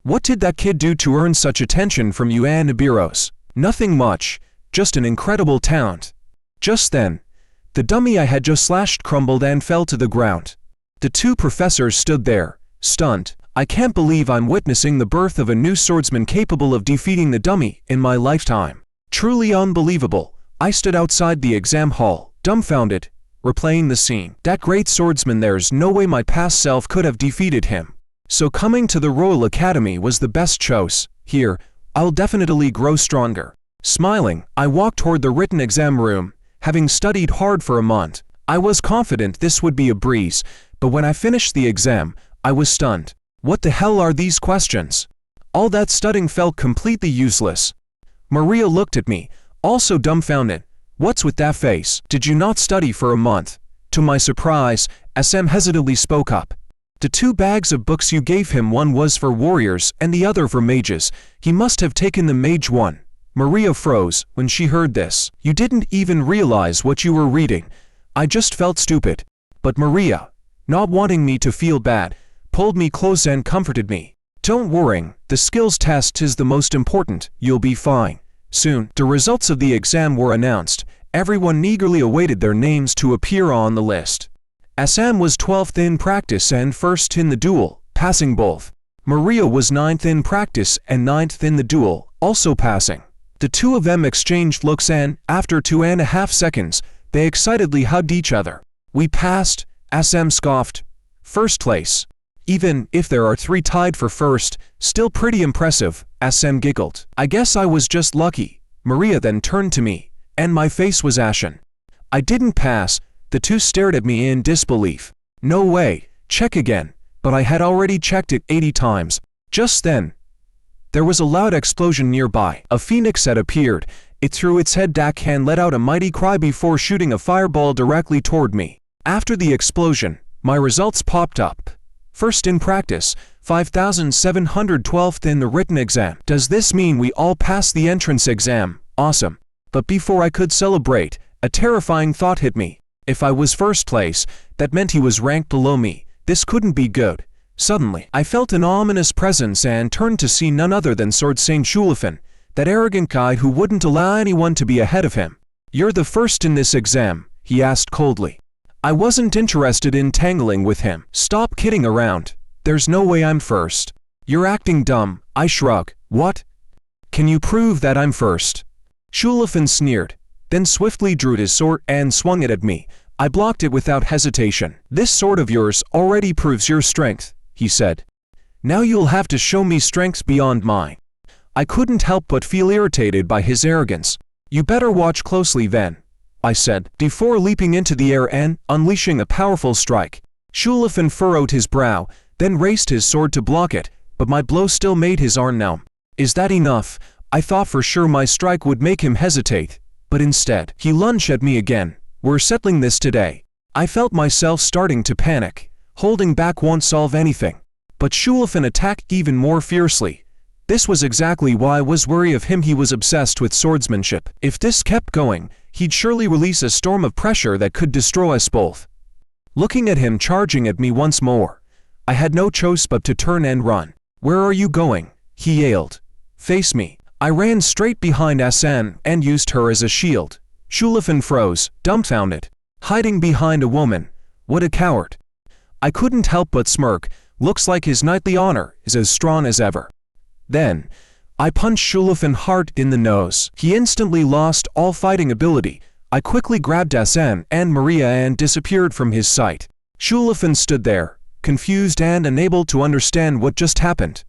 What did that kid do to earn such attention from you and Nibiros? Nothing much, just an incredible talent. Just then, the dummy I had just slashed crumbled and fell to the ground. The 2 professors stood there, stunned. I can't believe I'm witnessing the birth of a new swordsman capable of defeating the dummy in my lifetime. Truly unbelievable. I stood outside the exam hall, dumbfounded, replaying the scene. That great swordsman, there's no way my past self could have defeated him. So coming to the Royal Academy was the best choice. Here, I'll definitely grow stronger. Smiling, I walked toward the written exam room. Having studied hard for a month, I was confident this would be a breeze, but when I finished the exam, I was stunned. What the hell are these questions? All that studying felt completely useless. Maria looked at me, also dumbfounded. What's with that face? Did you not study for a month? To my surprise, SM hesitantly spoke up. The 2 bags of books you gave him, one was for warriors and the other for mages. He must have taken the mage one. Maria froze when she heard this. You didn't even realize what you were reading. I just felt stupid. But Maria, not wanting me to feel bad, pulled me close and comforted me. Don't worry, the skills test is the most important, you'll be fine. Soon, the results of the exam were announced. Everyone eagerly awaited their names to appear on the list. Assam was 12th in practice and 1st in the duel, passing both. Maria was 9th in practice and 9th in the duel, also passing. The two of them exchanged looks and, after 2.5 seconds, they excitedly hugged each other. We passed, Assam scoffed. First place. Even if there are 3 tied for first, still pretty impressive, Assam giggled. I guess I was just lucky. Maria then turned to me, and my face was ashen. I didn't pass. The two stared at me in disbelief. No way, check again. But I had already checked it 80 times. Just then, there was a loud explosion nearby. A phoenix had appeared. It threw its head back and let out a mighty cry before shooting a fireball directly toward me. After the explosion, my results popped up. First in practice, 5,712th in the written exam. Does this mean we all passed the entrance exam? Awesome. But before I could celebrate, a terrifying thought hit me. If I was first place, that meant he was ranked below me. This couldn't be good. Suddenly, I felt an ominous presence and turned to see none other than Swordsman Shulafin, that arrogant guy who wouldn't allow anyone to be ahead of him. You're the first in this exam, he asked coldly. I wasn't interested in tangling with him. Stop kidding around. There's no way I'm first. You're acting dumb, I shrug. What? Can you prove that I'm first? Shulafin sneered, then swiftly drew his sword and swung it at me. I blocked it without hesitation. This sword of yours already proves your strength, he said. Now you'll have to show me strength beyond mine. I couldn't help but feel irritated by his arrogance. You better watch closely then, I said, before leaping into the air and unleashing a powerful strike. Shulafin furrowed his brow, then raised his sword to block it, but my blow still made his arm numb. Is that enough? I thought for sure my strike would make him hesitate, but instead, he lunged at me again. We're settling this today. I felt myself starting to panic. Holding back won't solve anything. But Shulafin attacked even more fiercely. This was exactly why I was wary of him. He was obsessed with swordsmanship. If this kept going, he'd surely release a storm of pressure that could destroy us both. Looking at him charging at me once more, I had no choice but to turn and run. Where are you going? He yelled. Face me. I ran straight behind Assam and used her as a shield. Shulafin froze, dumbfounded. Hiding behind a woman. What a coward. I couldn't help but smirk. Looks like his knightly honor is as strong as ever. Then, I punched Shulafin hard in the nose. He instantly lost all fighting ability. I quickly grabbed Assam and Maria and disappeared from his sight. Shulafin stood there, confused and unable to understand what just happened.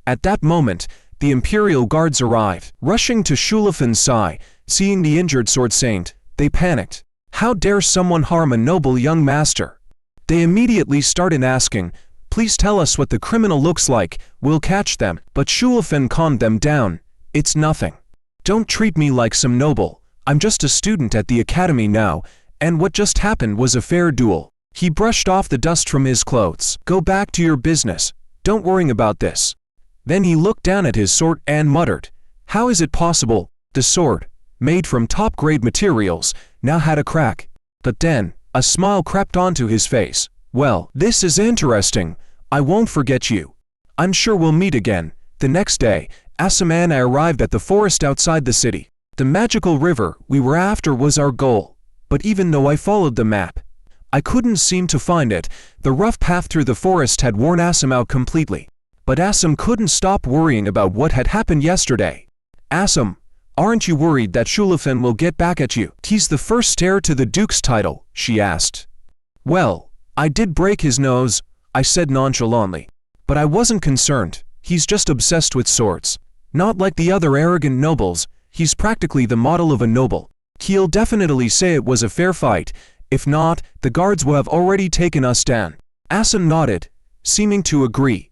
At that moment, the Imperial Guards arrived. Rushing to Shulafin's side, seeing the injured sword saint, they panicked. How dare someone harm a noble young master? They immediately started asking, please tell us what the criminal looks like, we'll catch them. But Shulafin calmed them down. It's nothing. Don't treat me like some noble. I'm just a student at the academy now, and what just happened was a fair duel. He brushed off the dust from his clothes. Go back to your business. Don't worry about this. Then he looked down at his sword and muttered, how is it possible? The sword, made from top-grade materials, now had a crack. But then, a smile crept onto his face. Well, this is interesting. I won't forget you. I'm sure we'll meet again. The next day, Assam and I arrived at the forest outside the city. The magical river we were after was our goal. But even though I followed the map, I couldn't seem to find it. The rough path through the forest had worn Assam out completely. But Assam couldn't stop worrying about what had happened yesterday. Assam, aren't you worried that Shulafin will get back at you? He's the first heir to the Duke's title, she asked. Well, I did break his nose, I said nonchalantly. But I wasn't concerned. He's just obsessed with swords. Not like the other arrogant nobles. He's practically the model of a noble. He'll definitely say it was a fair fight. If not, the guards will have already taken us down. Assam nodded, seeming to agree.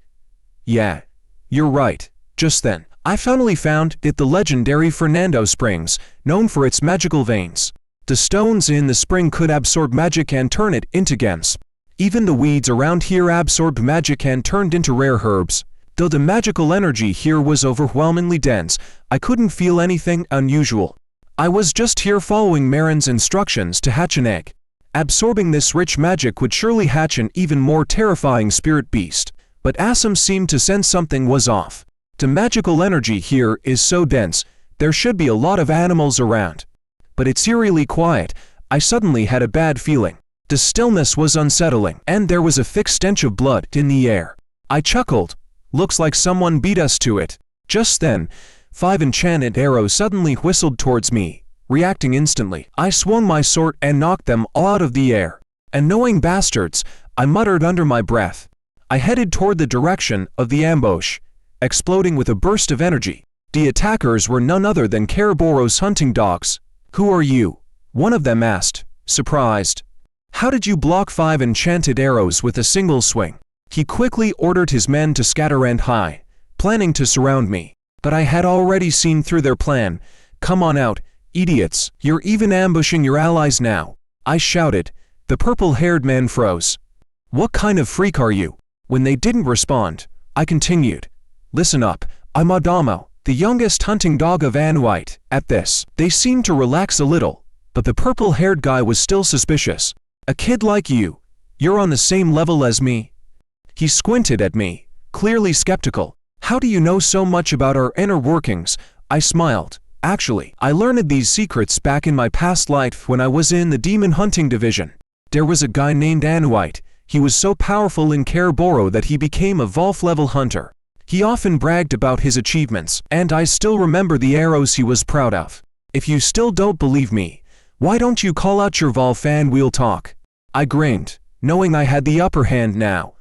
Yeah, you're right. Just then, I finally found it, the legendary Fernando Springs, known for its magical veins. The stones in the spring could absorb magic and turn it into gems. Even the weeds around here absorbed magic and turned into rare herbs. Though the magical energy here was overwhelmingly dense, I couldn't feel anything unusual. I was just here following Marin's instructions to hatch an egg. Absorbing this rich magic would surely hatch an even more terrifying spirit beast. But Assam seemed to sense something was off. The magical energy here is so dense, there should be a lot of animals around. But it's eerily quiet. I suddenly had a bad feeling. The stillness was unsettling, and there was a thick stench of blood in the air. I chuckled. Looks like someone beat us to it. Just then, 5 enchanted arrows suddenly whistled towards me. Reacting instantly, I swung my sword and knocked them all out of the air. Annoying bastards, I muttered under my breath. I headed toward the direction of the ambush, exploding with a burst of energy. The attackers were none other than Keraboro's hunting dogs. "Who are you?" one of them asked, surprised. "How did you block 5 enchanted arrows with a single swing?" He quickly ordered his men to scatter and hide, planning to surround me. But I had already seen through their plan. "Come on out, idiots, you're even ambushing your allies now," I shouted. The purple-haired man froze. "What kind of freak are you?" When they didn't respond, I continued. "Listen up, I'm Adamo, the youngest hunting dog of Anwhite." At this, they seemed to relax a little, but the purple-haired guy was still suspicious. "A kid like you, you're on the same level as me?" He squinted at me, clearly skeptical. "How do you know so much about our inner workings?" I smiled. "Actually, I learned these secrets back in my past life when I was in the demon hunting division. There was a guy named Anwhite. He was so powerful in Keraboro that he became a Wolf-level hunter. He often bragged about his achievements, and I still remember the arrows he was proud of. If you still don't believe me, why don't you call out your Wolf and we'll talk?" I grinned, knowing I had the upper hand now.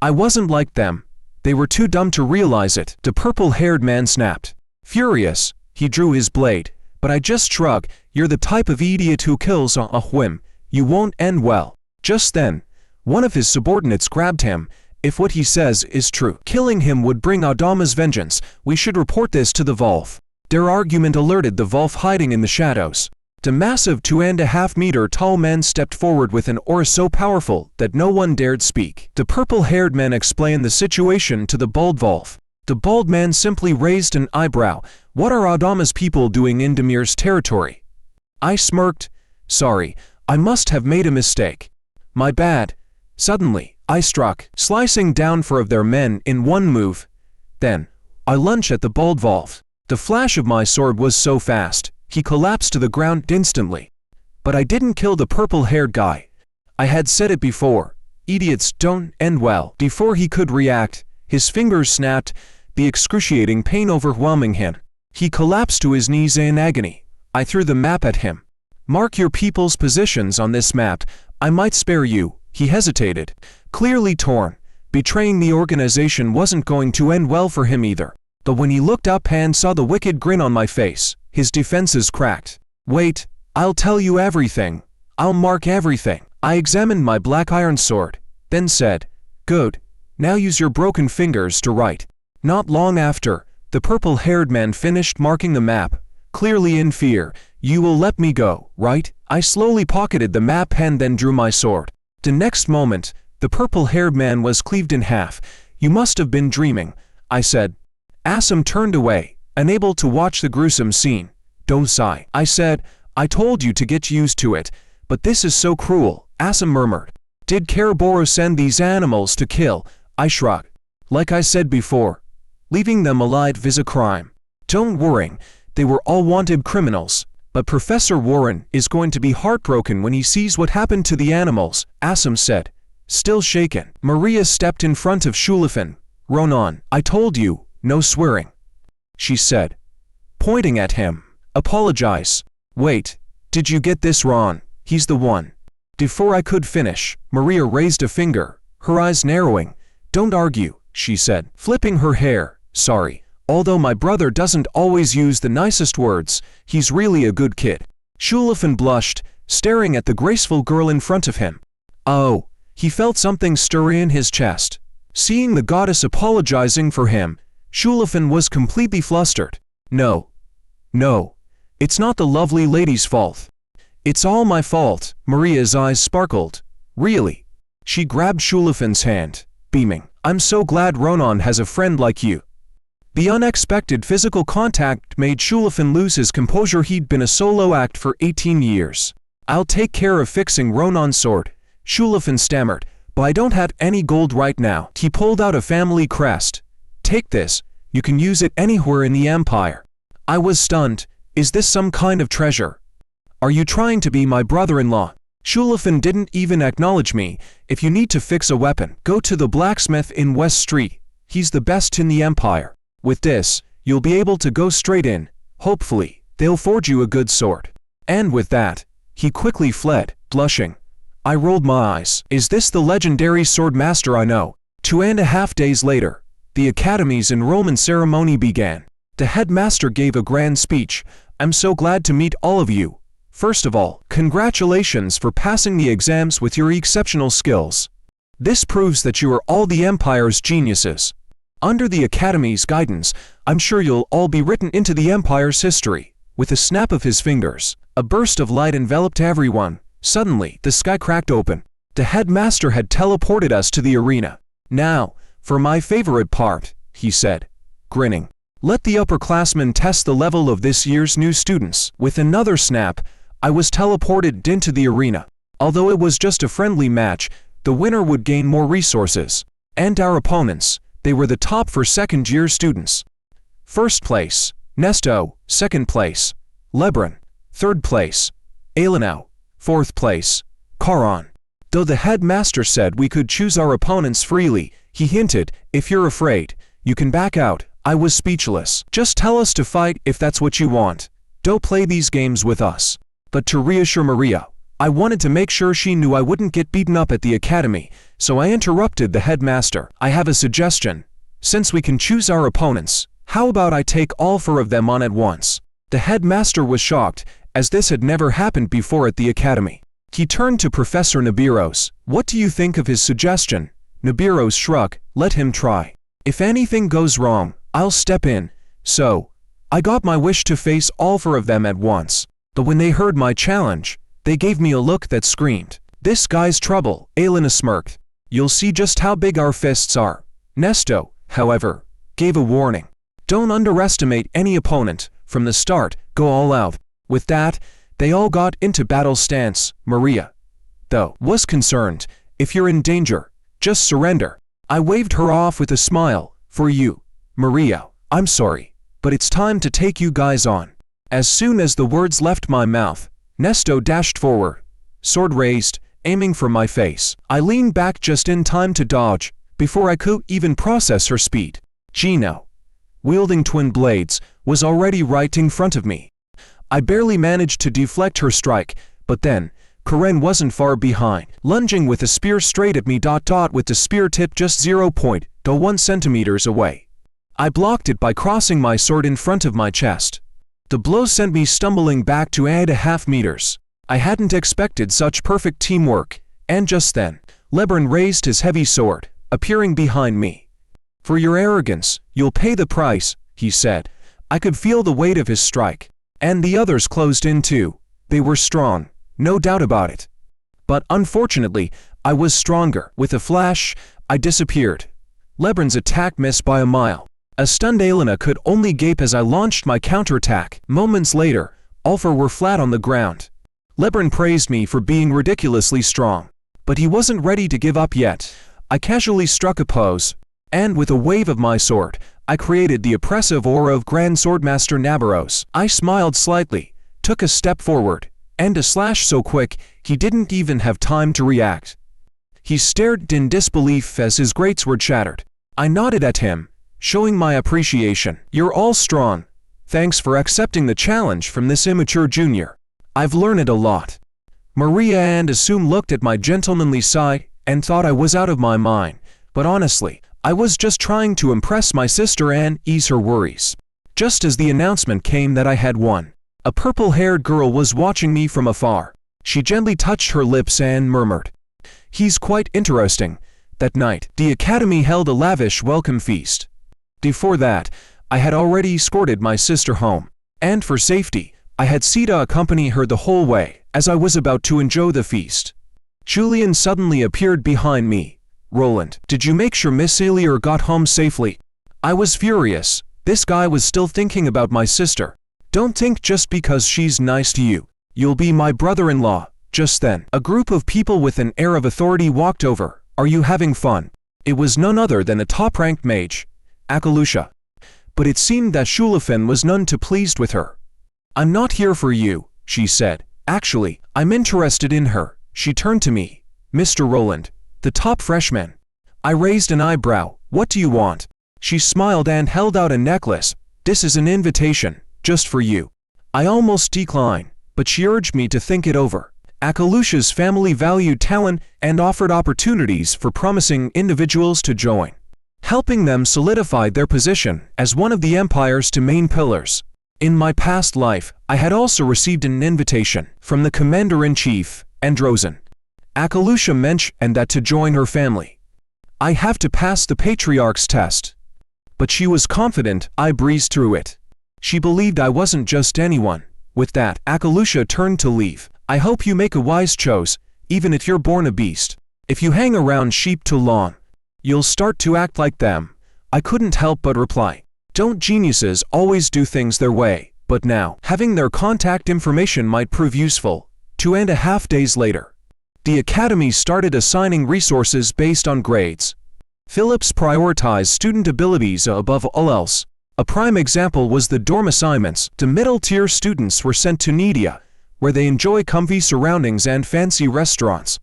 I wasn't like them. They were too dumb to realize it. The purple-haired man snapped. Furious, he drew his blade, but I just shrugged. "You're the type of idiot who kills on a whim. You won't end well." Just then, one of his subordinates grabbed him. "If what he says is true, killing him would bring Adama's vengeance. We should report this to the Wolf." Their argument alerted the Wolf hiding in the shadows. The massive 2.5-meter tall man stepped forward with an aura so powerful that no one dared speak. The purple-haired man explained the situation to the bald Wolf. The bald man simply raised an eyebrow. "What are Adama's people doing in Demir's territory?" I smirked. "Sorry, I must have made a mistake. My bad." Suddenly, I struck, slicing down 4 of their men in one move. Then, I lunged at the bald Wolf. The flash of my sword was so fast, he collapsed to the ground instantly. But I didn't kill the purple-haired guy. I had said it before. Idiots don't end well. Before he could react, his fingers snapped, the excruciating pain overwhelming him. He collapsed to his knees in agony. I threw the map at him. "Mark your people's positions on this map. I might spare you." He hesitated, clearly torn. Betraying the organization wasn't going to end well for him either. But when he looked up and saw the wicked grin on my face, his defenses cracked. "Wait, I'll tell you everything. I'll mark everything." I examined my black iron sword, then said, "Good, now use your broken fingers to write." Not long after, the purple-haired man finished marking the map, clearly in fear. "You will let me go, right?" I slowly pocketed the map and then drew my sword. The next moment, the purple-haired man was cleaved in half. "You must have been dreaming," I said. Assam turned away, unable to watch the gruesome scene. "Don't sigh," I said. "I told you to get used to it." "But this is so cruel," Assam murmured. "Did Keraboro send these animals to kill?" I shrugged. "Like I said before, leaving them alive is a crime. Don't worry, they were all wanted criminals. But Professor Warren is going to be heartbroken when he sees what happened to the animals," Assam said, still shaken. Maria stepped in front of Shulafin. "Ronan, I told you, no swearing," she said, pointing at him. "Apologize." "Wait, did you get this wrong? He's the one." Before I could finish, Maria raised a finger, her eyes narrowing. "Don't argue," she said, flipping her hair. "Sorry. Although my brother doesn't always use the nicest words, he's really a good kid." Shulafin blushed, staring at the graceful girl in front of him. Oh, he felt something stir in his chest. Seeing the goddess apologizing for him, Shulafin was completely flustered. No, it's not the lovely lady's fault. It's all my fault." Maria's eyes sparkled. "Really?" She grabbed Shulafin's hand, beaming. "I'm so glad Ronan has a friend like you." The unexpected physical contact made Shulafin lose his composure. He'd been a solo act for 18 years. "I'll take care of fixing Ronan's sword," Shulafin stammered, but I don't have any gold right now. He pulled out a family crest. Take this, you can use it anywhere in the empire. I was stunned. Is this some kind of treasure? Are you trying to be my brother-in-law? Shulafin didn't even acknowledge me. If you need to fix a weapon, go to the blacksmith in West Street. He's the best in the empire. With this, you'll be able to go straight in. Hopefully, they'll forge you a good sword. And with that, he quickly fled, blushing. I rolled my eyes. Is this the legendary swordmaster I know? 2.5 days later, the academy's enrollment ceremony began. The headmaster gave a grand speech. I'm so glad to meet all of you. First of all, congratulations for passing the exams with your exceptional skills. This proves that you are all the Empire's geniuses. Under the Academy's guidance, I'm sure you'll all be written into the Empire's history. With a snap of his fingers, a burst of light enveloped everyone. Suddenly, the sky cracked open. The headmaster had teleported us to the arena. Now, for my favorite part, he said, grinning. Let the upperclassmen test the level of this year's new students. With another snap, I was teleported into the arena. Although it was just a friendly match, the winner would gain more resources. And our opponents, they were the top for second-year students. First place, Nesto. Second place, Lebron. Third place, Alinao. Fourth place, Karan. Though the headmaster said we could choose our opponents freely, he hinted, if you're afraid, you can back out. I was speechless. Just tell us to fight if that's what you want. Don't play these games with us. But to reassure Maria, I wanted to make sure she knew I wouldn't get beaten up at the academy, so I interrupted the headmaster. I have a suggestion. Since we can choose our opponents, how about I take all 4 of them on at once? The headmaster was shocked, as this had never happened before at the academy. He turned to Professor Nibiros. What do you think of his suggestion? Nibiros shrugged. Let him try. If anything goes wrong, I'll step in. So, I got my wish to face all 4 of them at once. But when they heard my challenge, they gave me a look that screamed, "This guy's trouble." Elena smirked. You'll see just how big our fists are. Nesto, however, gave a warning. Don't underestimate any opponent. From the start, go all out. With that, they all got into battle stance. Maria, though, was concerned. If you're in danger, just surrender. I waved her off with a smile. For you, Maria, I'm sorry, but it's time to take you guys on. As soon as the words left my mouth, Nesto dashed forward, sword raised, aiming for my face. I leaned back just in time to dodge, before I could even process her speed. Gino, wielding twin blades, was already right in front of me. I barely managed to deflect her strike, but then, Karen wasn't far behind, lunging with a spear straight at me. With the spear tip just 0.01 centimeters away. I blocked it by crossing my sword in front of my chest. The blow sent me stumbling back to 8.5 meters. I hadn't expected such perfect teamwork, and just then, Lebron raised his heavy sword, appearing behind me. For your arrogance, you'll pay the price, he said. I could feel the weight of his strike. And the others closed in too. They were strong, no doubt about it. But unfortunately, I was stronger. With a flash, I disappeared. Lebron's attack missed by a mile. A stunned Elena could only gape as I launched my counterattack. Moments later, all 4 were flat on the ground. Lebron praised me for being ridiculously strong. But he wasn't ready to give up yet. I casually struck a pose, and with a wave of my sword, I created the oppressive aura of Grand Swordmaster Nabaros. I smiled slightly, took a step forward, and a slash so quick, he didn't even have time to react. He stared in disbelief as his greatsword shattered. I nodded at him, showing my appreciation. You're all strong. Thanks for accepting the challenge from this immature junior. I've learned a lot. Maria and Assume looked at my gentlemanly side and thought I was out of my mind, but honestly, I was just trying to impress my sister and ease her worries. Just as the announcement came that I had won, a purple-haired girl was watching me from afar. She gently touched her lips and murmured, "He's quite interesting." That night, the academy held a lavish welcome feast. Before that, I had already escorted my sister home, and for safety, I had Sita accompany her the whole way. As I was about to enjoy the feast, Julian suddenly appeared behind me. "Roland, did you make sure Miss Elior got home safely?" I was furious. This guy was still thinking about my sister. Don't think just because she's nice to you, you'll be my brother-in-law. Just then, a group of people with an air of authority walked over, Are you having fun? It was none other than the top-ranked mage, Akalusha. But it seemed that Shulafin was none too pleased with her. I'm not here for you, she said. Actually, I'm interested in her. She turned to me. Mr. Roland, the top freshman. I raised an eyebrow. What do you want? She smiled and held out a necklace. This is an invitation, just for you. I almost declined, but she urged me to think it over. Akalusha's family valued talent and offered opportunities for promising individuals to join, helping them solidify their position as one of the Empire's two main pillars. In my past life, I had also received an invitation from the Commander-in-Chief, Androzen. Akalusha mentioned that to join her family, I have to pass the Patriarch's test. But she was confident I breezed through it. She believed I wasn't just anyone. With that, Akalusha turned to leave. I hope you make a wise choice, even if you're born a beast. If you hang around sheep too long, you'll start to act like them. I couldn't help but reply. Don't geniuses always do things their way? But now, having their contact information might prove useful. 2.5 days later, the Academy started assigning resources based on grades. Phillips prioritized student abilities above all else. A prime example was the dorm assignments. The middle-tier students were sent to Nidia, where they enjoy comfy surroundings and fancy restaurants.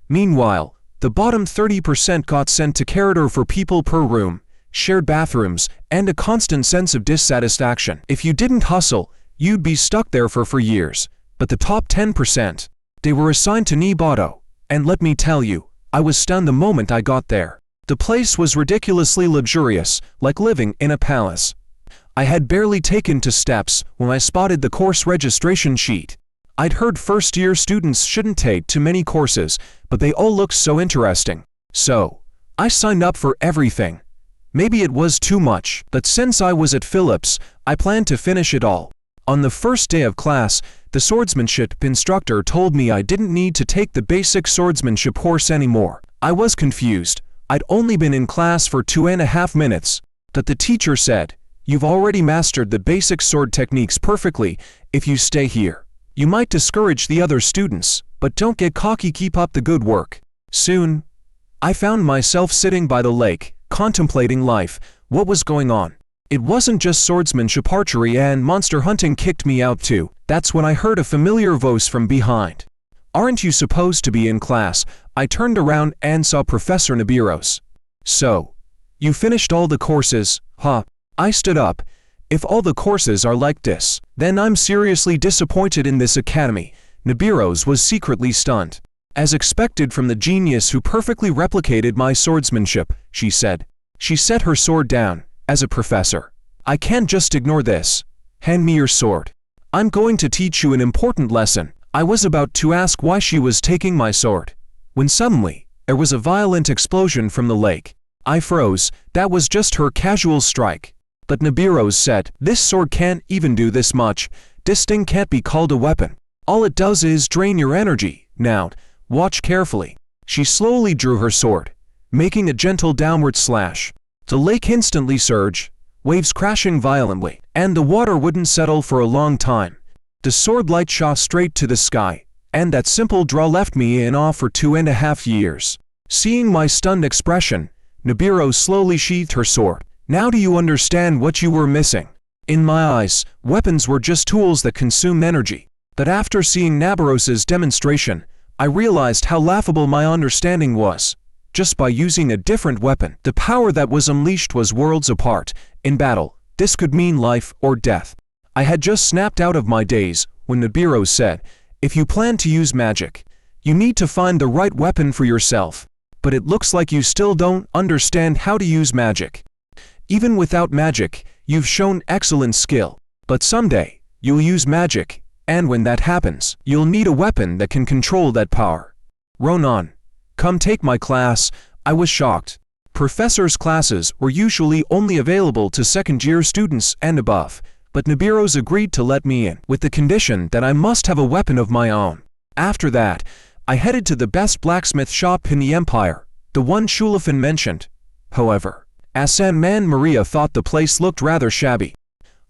Meanwhile, the bottom 30% got sent to corridor for people per room, shared bathrooms, and a constant sense of dissatisfaction. If you didn't hustle, you'd be stuck there for years. But the top 10%, they were assigned to Nibato, and let me tell you, I was stunned the moment I got there. The place was ridiculously luxurious, like living in a palace. I had barely taken 2 steps when I spotted the course registration sheet. I'd heard first-year students shouldn't take too many courses, but they all looked so interesting. So, I signed up for everything. Maybe it was too much, but since I was at Phillips, I planned to finish it all. On the first day of class, the swordsmanship instructor told me I didn't need to take the basic swordsmanship course anymore. I was confused. I'd only been in class for 2.5 minutes. But the teacher said, "You've already mastered the basic sword techniques perfectly. If you stay here, you might discourage the other students, but don't get cocky, keep up the good work." Soon, I found myself sitting by the lake, contemplating life. What was going on? It wasn't just swordsmanship, archery and monster hunting kicked me out too. That's when I heard a familiar voice from behind. "Aren't you supposed to be in class?" I turned around and saw Professor Nibiros. "So, you finished all the courses, huh?" I stood up. "If all the courses are like this, then I'm seriously disappointed in this academy." Nibiros was secretly stunned. "As expected from the genius who perfectly replicated my swordsmanship," she said. She set her sword down. "As a professor, I can't just ignore this. Hand me your sword. I'm going to teach you an important lesson." I was about to ask why she was taking my sword, when suddenly, there was a violent explosion from the lake. I froze. That was just her casual strike. But Nibiros said, "This sword can't even do this much. This thing can't be called a weapon. All it does is drain your energy. Now, watch carefully." She slowly drew her sword, making a gentle downward slash. The lake instantly surged, waves crashing violently, and the water wouldn't settle for a long time. The sword light shot straight to the sky, and that simple draw left me in awe for 2.5 years. Seeing my stunned expression, Nibiros slowly sheathed her sword. "Now do you understand what you were missing?" In my eyes, weapons were just tools that consume energy. But after seeing Nibiros' demonstration, I realized how laughable my understanding was. Just by using a different weapon, the power that was unleashed was worlds apart. In battle, this could mean life or death. I had just snapped out of my daze when Nibiros said, "If you plan to use magic, you need to find the right weapon for yourself. But it looks like you still don't understand how to use magic. Even without magic, you've shown excellent skill. But someday, you'll use magic, and when that happens, you'll need a weapon that can control that power. Ronan, come take my class." I was shocked. Professors' classes were usually only available to second-year students and above, but Nibiros agreed to let me in, with the condition that I must have a weapon of my own. After that, I headed to the best blacksmith shop in the Empire, the one Shulafin mentioned. However, Man Maria thought the place looked rather shabby.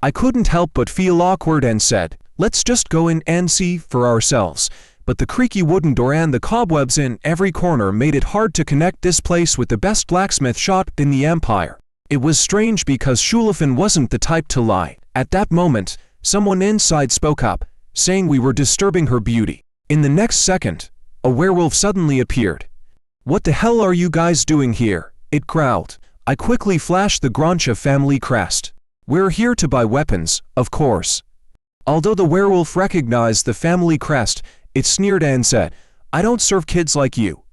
I couldn't help but feel awkward and said, "Let's just go in and see for ourselves." but the creaky wooden door and the cobwebs in every corner made it hard to connect this place with the best blacksmith shop in the empire. It was strange because Shulafin wasn't the type to lie. At that moment, someone inside spoke up, saying we were disturbing her beauty. In the next second, a werewolf suddenly appeared. "What the hell are you guys doing here?" it growled. I quickly flashed the Grancha family crest. "We're here to buy weapons, of course." Although the werewolf recognized the family crest, it sneered and said, "I don't serve kids like you."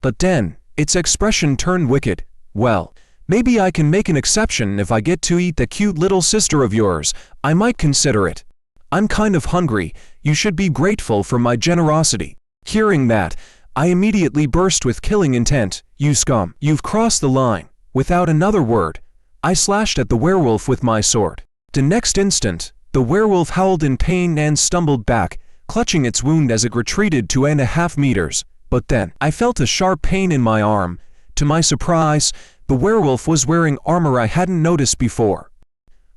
But then, its expression turned wicked. "Well, maybe I can make an exception if I get to eat the cute little sister of yours. I might consider it. I'm kind of hungry. You should be grateful for my generosity." Hearing that, I immediately burst with killing intent. "You scum, you've crossed the line." Without another word, I slashed at the werewolf with my sword. The next instant, the werewolf howled in pain and stumbled back, clutching its wound as it retreated 2.5 meters. But then, I felt a sharp pain in my arm. To my surprise, the werewolf was wearing armor I hadn't noticed before.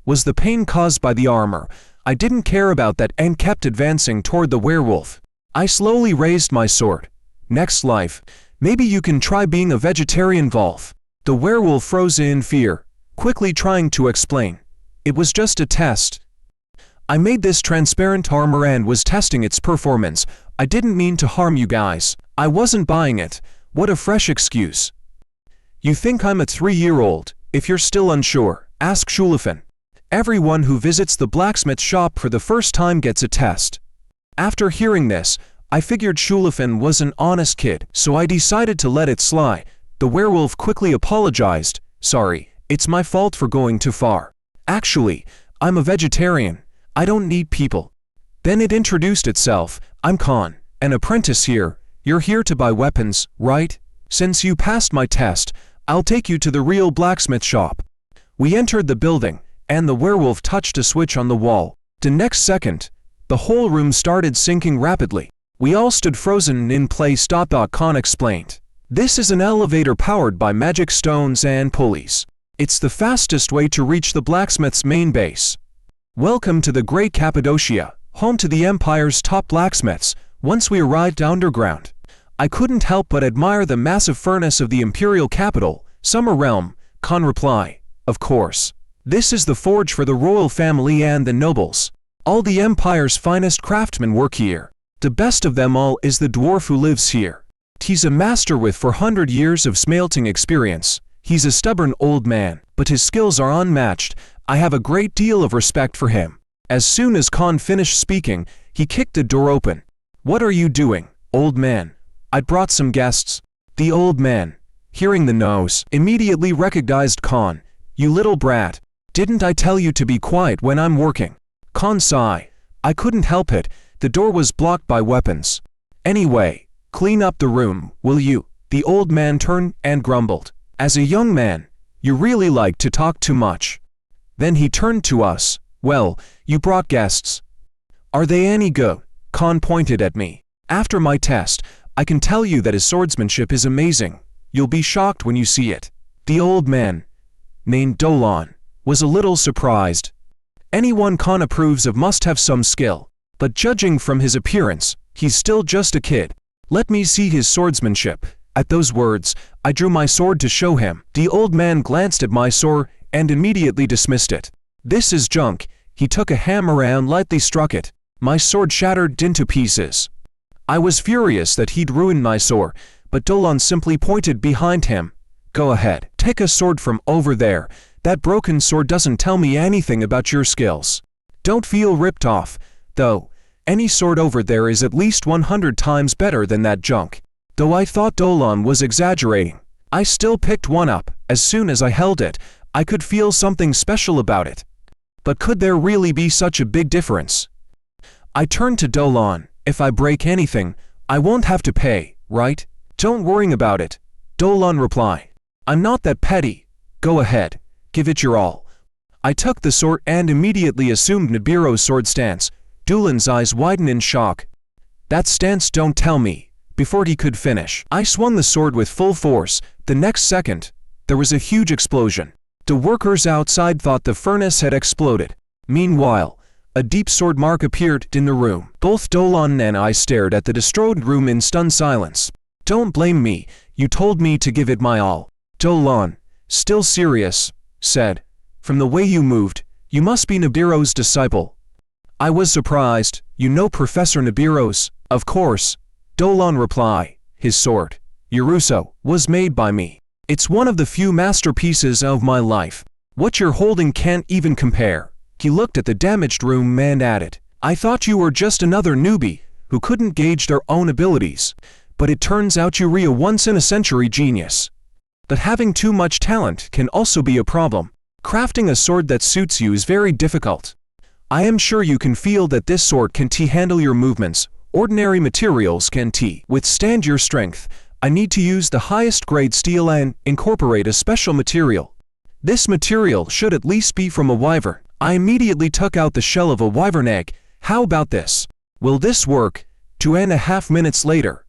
Was the pain caused by the armor? I didn't care about that and kept advancing toward the werewolf. I slowly raised my sword. "Next life, maybe you can try being a vegetarian, Wolf." The werewolf froze in fear, quickly trying to explain. "It was just a test. I made this transparent armor and was testing its performance. I didn't mean to harm you guys. I wasn't buying it." What a fresh excuse. "You think I'm a 3-year-old? If you're still unsure, ask Shulafin. Everyone who visits the blacksmith shop for the first time gets a test." After hearing this, I figured Shulafin was an honest kid, so I decided to let it slide. The werewolf quickly apologized. "Sorry, it's my fault for going too far. Actually, I'm a vegetarian. I don't need people." Then it introduced itself. "I'm Khan, an apprentice here. You're here to buy weapons, right? Since you passed my test, I'll take you to the real blacksmith shop." We entered the building, and the werewolf touched a switch on the wall. The next second, the whole room started sinking rapidly. We all stood frozen in place. Khan explained. "This is an elevator powered by magic stones and pulleys. It's the fastest way to reach the blacksmith's main base. Welcome to the Great Cappadocia, home to the Empire's top blacksmiths." Once we arrived underground, I couldn't help but admire the massive furnace of the imperial capital. "Summer Realm," Khan replied. "Of course. This is the forge for the royal family and the nobles. All the Empire's finest craftsmen work here. The best of them all is the dwarf who lives here. He's a master with 400 years of smelting experience. He's a stubborn old man, but his skills are unmatched. I have a great deal of respect for him." As soon as Khan finished speaking, he kicked the door open. "What are you doing, old man?" "I brought some guests." The old man, hearing the nose, immediately recognized Khan. "You little brat. Didn't I tell you to be quiet when I'm working?" Khan sighed. "I couldn't help it. The door was blocked by weapons." "Anyway, clean up the room, will you?" The old man turned and grumbled. "As a young man, you really like to talk too much." Then he turned to us. "Well, you brought guests. Are they any good?" Khan pointed at me. "After my test, I can tell you that his swordsmanship is amazing. You'll be shocked when you see it." The old man, named Dolan, was a little surprised. Anyone Khan approves of must have some skill. But judging from his appearance, he's still just a kid. "Let me see his swordsmanship." At those words, I drew my sword to show him. The old man glanced at my sword and immediately dismissed it. "This is junk." He took a hammer and lightly struck it. My sword shattered into pieces. I was furious that he'd ruined my sword, but Dolan simply pointed behind him. "Go ahead, take a sword from over there. That broken sword doesn't tell me anything about your skills. Don't feel ripped off, though. Any sword over there is at least 100 times better than that junk." Though I thought Dolan was exaggerating, I still picked one up. As soon as I held it, I could feel something special about it. But could there really be such a big difference? I turned to Dolan. "If I break anything, I won't have to pay, right?" "Don't worry about it," Dolan replied. "I'm not that petty. Go ahead, give it your all." I took the sword and immediately assumed Nibiru's sword stance. Dolan's eyes widened in shock. "That stance, don't tell me." Before he could finish, I swung the sword with full force. The next second, there was a huge explosion. The workers outside thought the furnace had exploded. Meanwhile, a deep sword mark appeared in the room. Both Dolan and I stared at the destroyed room in stunned silence. Don't blame me, you told me to give it my all. Dolan, still serious, said. From the way you moved, you must be Nibiru's disciple. I was surprised. You know Professor Nibiru's? Of course. Dolan replied. His sword, Yuruso, was made by me. It's one of the few masterpieces of my life. What you're holding can't even compare. He looked at the damaged room and added, I thought you were just another newbie who couldn't gauge their own abilities. But it turns out you're a once-in-a-century genius. But having too much talent can also be a problem. Crafting a sword that suits you is very difficult. I am sure you can feel that this sword can handle your movements. Ordinary materials can withstand your strength. I need to use the highest grade steel and incorporate a special material. This material should at least be from a wyvern. I immediately took out the shell of a wyvern egg. How about this? Will this work? 2.5 minutes later.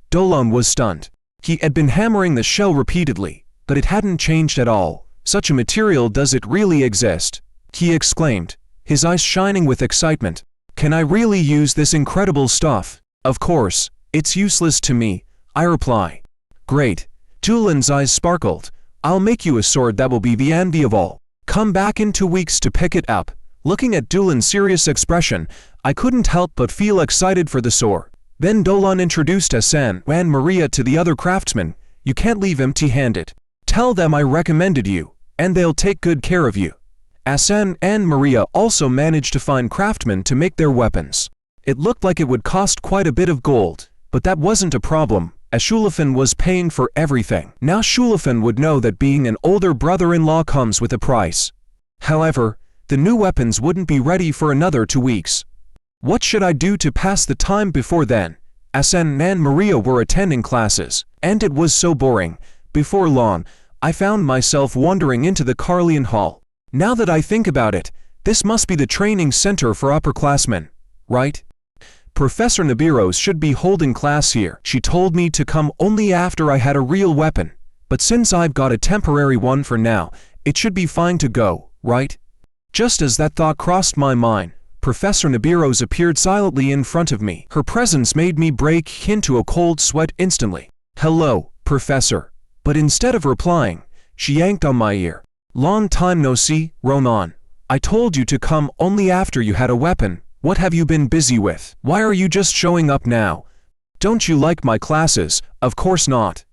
Dolan was stunned. He had been hammering the shell repeatedly, but it hadn't changed at all. Such a material, does it really exist? He exclaimed, his eyes shining with excitement. Can I really use this incredible stuff? Of course, it's useless to me, I reply. Great. Dolan's eyes sparkled. I'll make you a sword that will be the envy of all. Come back in 2 weeks to pick it up. Looking at Dolan's serious expression, I couldn't help but feel excited for the sword. Then Dolan introduced Hassan and Maria to the other craftsmen. You can't leave empty-handed. Tell them I recommended you, and they'll take good care of you. Hassan and Maria also managed to find craftsmen to make their weapons. It looked like it would cost quite a bit of gold, but that wasn't a problem, as Shulafin was paying for everything. Now Shulafin would know that being an older brother-in-law comes with a price. However, the new weapons wouldn't be ready for another 2 weeks. What should I do to pass the time before then? Hassan and Maria were attending classes, and it was so boring. Before long, I found myself wandering into the Carlian Hall. Now that I think about it, this must be the training center for upperclassmen, right? Professor Nibiru should be holding class here. She told me to come only after I had a real weapon, but since I've got a temporary one for now, it should be fine to go, right? Just as that thought crossed my mind, Professor Nibiru appeared silently in front of me. Her presence made me break into a cold sweat instantly. Hello, Professor. But instead of replying, she yanked on my ear. Long time no see, Ronan. I told you to come only after you had a weapon. What have you been busy with? Why are you just showing up now? Don't you like my classes? Of course not.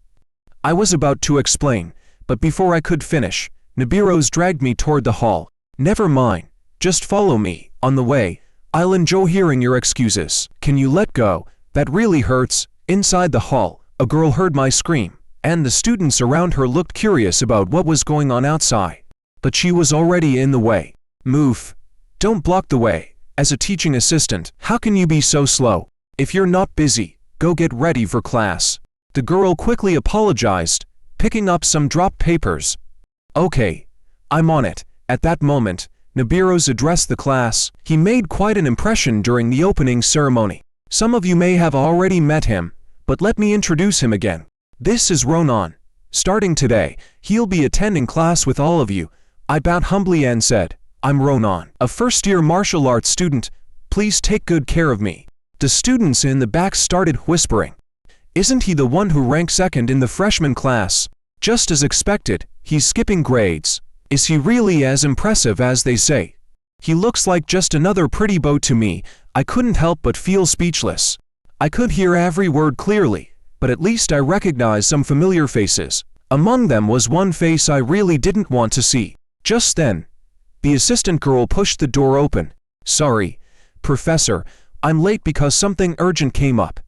I was about to explain, but before I could finish, Nibiru dragged me toward the hall. Never mind. Just follow me. On the way, I'll enjoy hearing your excuses. Can you let go? That really hurts. Inside the hall, a girl heard my scream, and the students around her looked curious about what was going on outside. But she was already in the way. Move. Don't block the way. As a teaching assistant, how can you be so slow? If you're not busy, go get ready for class. The girl quickly apologized, picking up some dropped papers. Okay, I'm on it. At that moment, Nibiru addressed the class. He made quite an impression during the opening ceremony. Some of you may have already met him, but let me introduce him again. This is Ronan. Starting today, he'll be attending class with all of you. I bowed humbly and said, I'm Ronan, a first-year martial arts student. Please take good care of me. The students in the back started whispering. Isn't he the one who ranked second in the freshman class? Just as expected, he's skipping grades. Is he really as impressive as they say? He looks like just another pretty bow to me. I couldn't help but feel speechless. I could hear every word clearly, but at least I recognized some familiar faces. Among them was one face I really didn't want to see. Just then, the assistant girl pushed the door open. Sorry, Professor, I'm late because something urgent came up.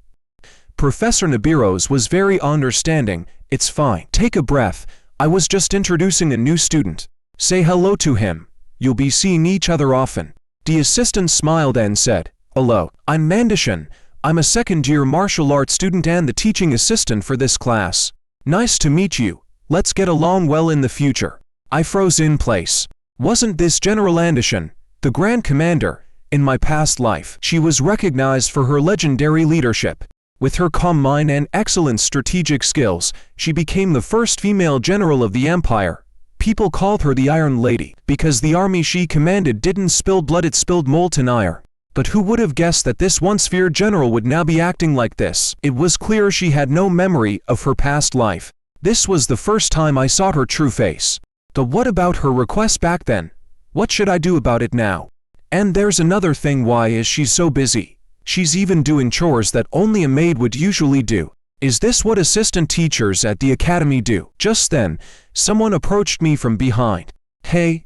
Professor Nibiru was very understanding. It's fine. Take a breath. I was just introducing a new student. Say hello to him. You'll be seeing each other often. The assistant smiled and said, Hello, I'm Mandishan. I'm a second-year martial arts student and the teaching assistant for this class. Nice to meet you. Let's get along well in the future. I froze in place. Wasn't this General Andishan, the Grand Commander? In my past life, she was recognized for her legendary leadership. With her calm mind and excellent strategic skills, she became the first female general of the empire. People called her the Iron Lady, because the army she commanded didn't spill blood, it spilled molten iron. But who would have guessed that this once feared general would now be acting like this? It was clear she had no memory of her past life. This was the first time I saw her true face. But what about her request back then? What should I do about it now? And there's another thing, why is she so busy? She's even doing chores that only a maid would usually do. Is this what assistant teachers at the academy do? Just then, someone approached me from behind. Hey,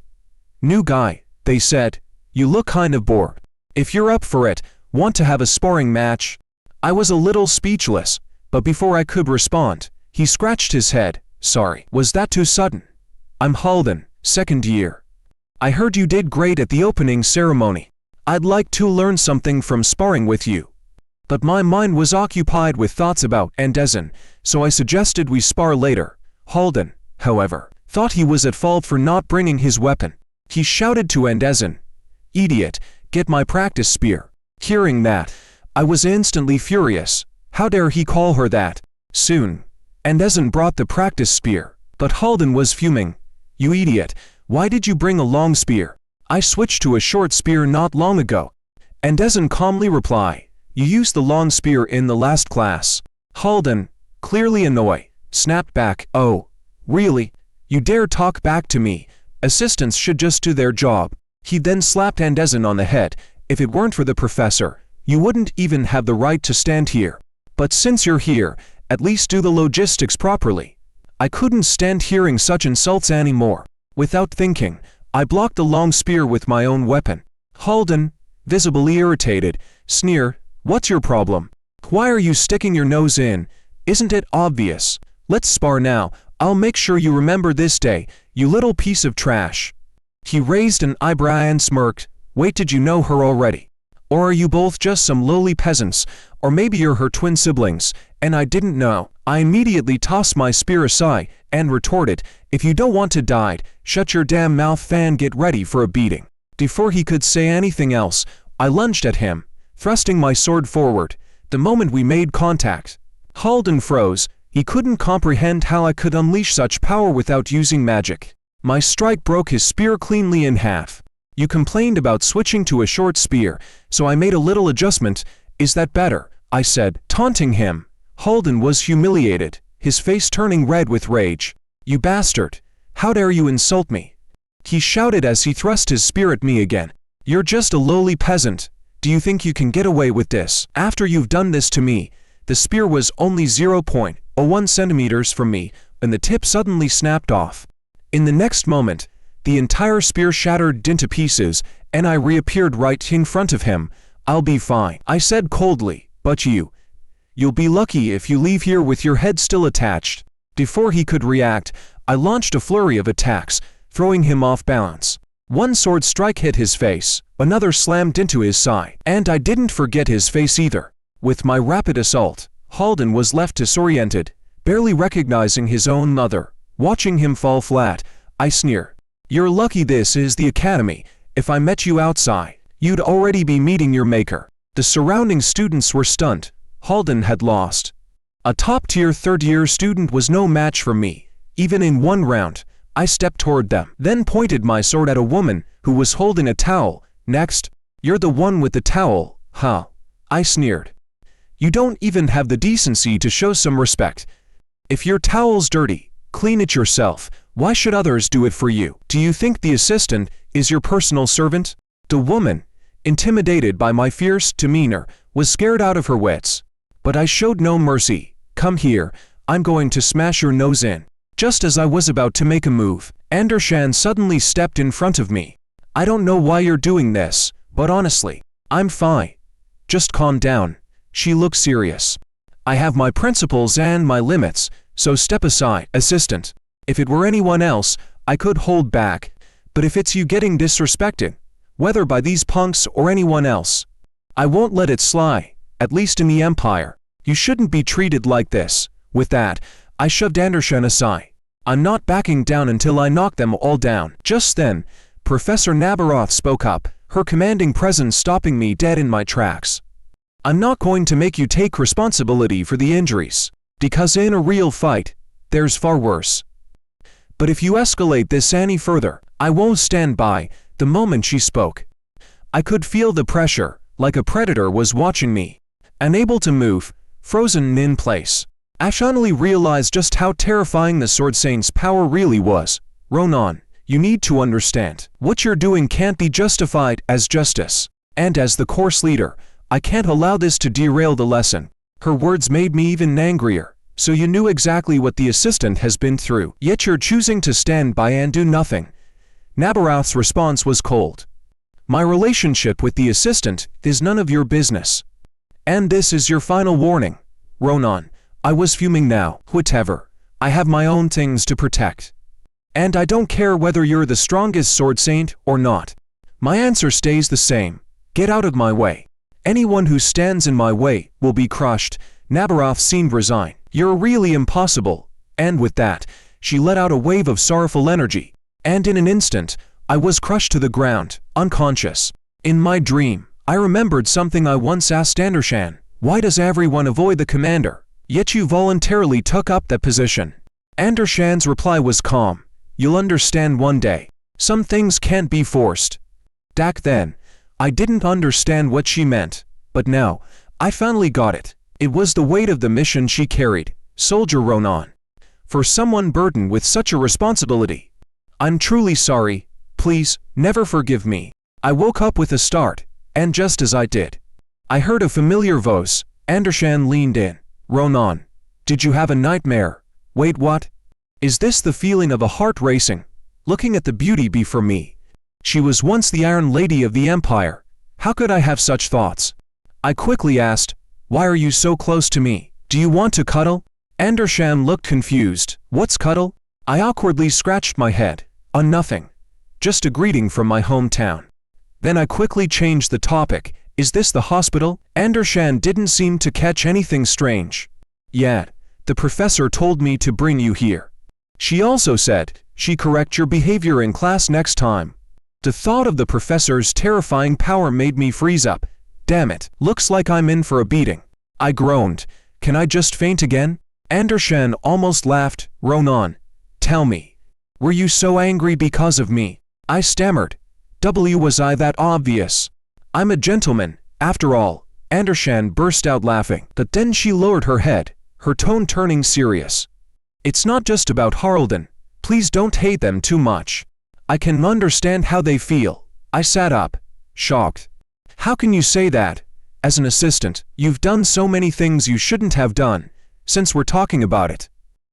new guy, they said. You look kind of bored. If you're up for it, want to have a sparring match? I was a little speechless, but before I could respond, he scratched his head. Sorry, was that too sudden? I'm Halden, second year. I heard you did great at the opening ceremony. I'd like to learn something from sparring with you. But my mind was occupied with thoughts about Anderson, so I suggested we spar later. Halden, however, thought he was at fault for not bringing his weapon. He shouted to Anderson, "Idiot, get my practice spear." Hearing that, I was instantly furious. How dare he call her that? Soon, Anderson brought the practice spear, but Halden was fuming. You idiot, why did you bring a long spear? I switched to a short spear not long ago. Anderson calmly replied, you used the long spear in the last class. Halden, clearly annoyed, snapped back, oh, really? You dare talk back to me? Assistants should just do their job. He then slapped Anderson on the head. If it weren't for the professor, you wouldn't even have the right to stand here. But since you're here, at least do the logistics properly. I couldn't stand hearing such insults anymore. Without thinking, I blocked the long spear with my own weapon. Halden, visibly irritated, sneered, what's your problem? Why are you sticking your nose in? Isn't it obvious? Let's spar now. I'll make sure you remember this day, you little piece of trash. He raised an eyebrow and smirked. Wait, did you know her already? Or are you both just some lowly peasants? Or maybe you're her twin siblings, and I didn't know. I immediately tossed my spear aside and retorted, if you don't want to die, shut your damn mouth and get ready for a beating. Before he could say anything else, I lunged at him, thrusting my sword forward. The moment we made contact, Halden froze. He couldn't comprehend how I could unleash such power without using magic. My strike broke his spear cleanly in half. You complained about switching to a short spear, so I made a little adjustment. Is that better? I said, taunting him. Halden was humiliated, his face turning red with rage. You bastard! How dare you insult me? He shouted as he thrust his spear at me again. You're just a lowly peasant. Do you think you can get away with this? After you've done this to me, the spear was only 0.01 centimeters from me, and the tip suddenly snapped off. In the next moment, the entire spear shattered into pieces, and I reappeared right in front of him. I'll be fine, I said coldly, but you'll be lucky if you leave here with your head still attached. Before he could react, I launched a flurry of attacks, throwing him off balance. One sword strike hit his face, another slammed into his side, and I didn't forget his face either. With my rapid assault, Halden was left disoriented, barely recognizing his own mother. Watching him fall flat, I sneered. You're lucky this is the academy. If I met you outside, you'd already be meeting your maker. The surrounding students were stunned. Halden had lost. A top-tier third-year student was no match for me. Even in one round, I stepped toward them, then pointed my sword at a woman who was holding a towel. Next, you're the one with the towel, huh? I sneered. You don't even have the decency to show some respect. If your towel's dirty, clean it yourself. Why should others do it for you? Do you think the assistant is your personal servant? The woman, intimidated by my fierce demeanor, was scared out of her wits. But I showed no mercy. Come here, I'm going to smash your nose in. Just as I was about to make a move, Andershan suddenly stepped in front of me. I don't know why you're doing this, but honestly, I'm fine. Just calm down. She looked serious. I have my principles and my limits, so step aside, assistant. If it were anyone else, I could hold back. But if it's you getting disrespected, whether by these punks or anyone else, I won't let it slide, at least in the Empire. You shouldn't be treated like this. With that, I shoved Andershan aside. I'm not backing down until I knock them all down. Just then, Professor Nabaroth spoke up, her commanding presence stopping me dead in my tracks. I'm not going to make you take responsibility for the injuries, because in a real fight, there's far worse. But if you escalate this any further, I won't stand by." The moment she spoke, I could feel the pressure, like a predator was watching me. Unable to move, frozen in place, I finally realized just how terrifying the Sword Saint's power really was. "Ronan, you need to understand. What you're doing can't be justified as justice. And as the course leader, I can't allow this to derail the lesson." Her words made me even angrier. "So you knew exactly what the assistant has been through, yet you're choosing to stand by and do nothing." Nabarath's response was cold. "My relationship with the assistant is none of your business. And this is your final warning." "Ronan," I was fuming now. "Whatever. I have my own things to protect. And I don't care whether you're the strongest Sword Saint or not. My answer stays the same. Get out of my way. Anyone who stands in my way will be crushed." Nabarath seemed resigned. "You're really impossible." And with that, she let out a wave of sorrowful energy. And in an instant, I was crushed to the ground, unconscious. In my dream, I remembered something I once asked Andershan. "Why does everyone avoid the commander? Yet you voluntarily took up that position." Andershan's reply was calm. "You'll understand one day. Some things can't be forced." Back then, I didn't understand what she meant, but now, I finally got it. It was the weight of the mission she carried. Soldier Ronan. For someone burdened with such a responsibility. "I'm truly sorry. Please, never forgive me." I woke up with a start, and just as I did, I heard a familiar voice. Andershan leaned in. "Ronan, did you have a nightmare?" "Wait, what?" "Is this the feeling of a heart racing, looking at the beauty before me? She was once the Iron Lady of the Empire. How could I have such thoughts?" I quickly asked, "Why are you so close to me? Do you want to cuddle?" Andershan looked confused. "What's cuddle?" I awkwardly scratched my head. "On nothing. Just a greeting from my hometown." Then I quickly changed the topic. "Is this the hospital?" Andershan didn't seem to catch anything strange. "Yeah, the professor told me to bring you here. She also said she correct your behavior in class next time." The thought of the professor's terrifying power made me freeze up. Damn it, looks like I'm in for a beating. I groaned. "Can I just faint again?" Andershan almost laughed. "Ronan, tell me, were you so angry because of me?" I stammered. Was I that obvious? "I'm a gentleman, after all." Andershan burst out laughing, but then she lowered her head, her tone turning serious. "It's not just about Harlden. Please don't hate them too much. I can understand how they feel." I sat up, shocked. "How can you say that? As an assistant, you've done so many things you shouldn't have done. Since we're talking about it,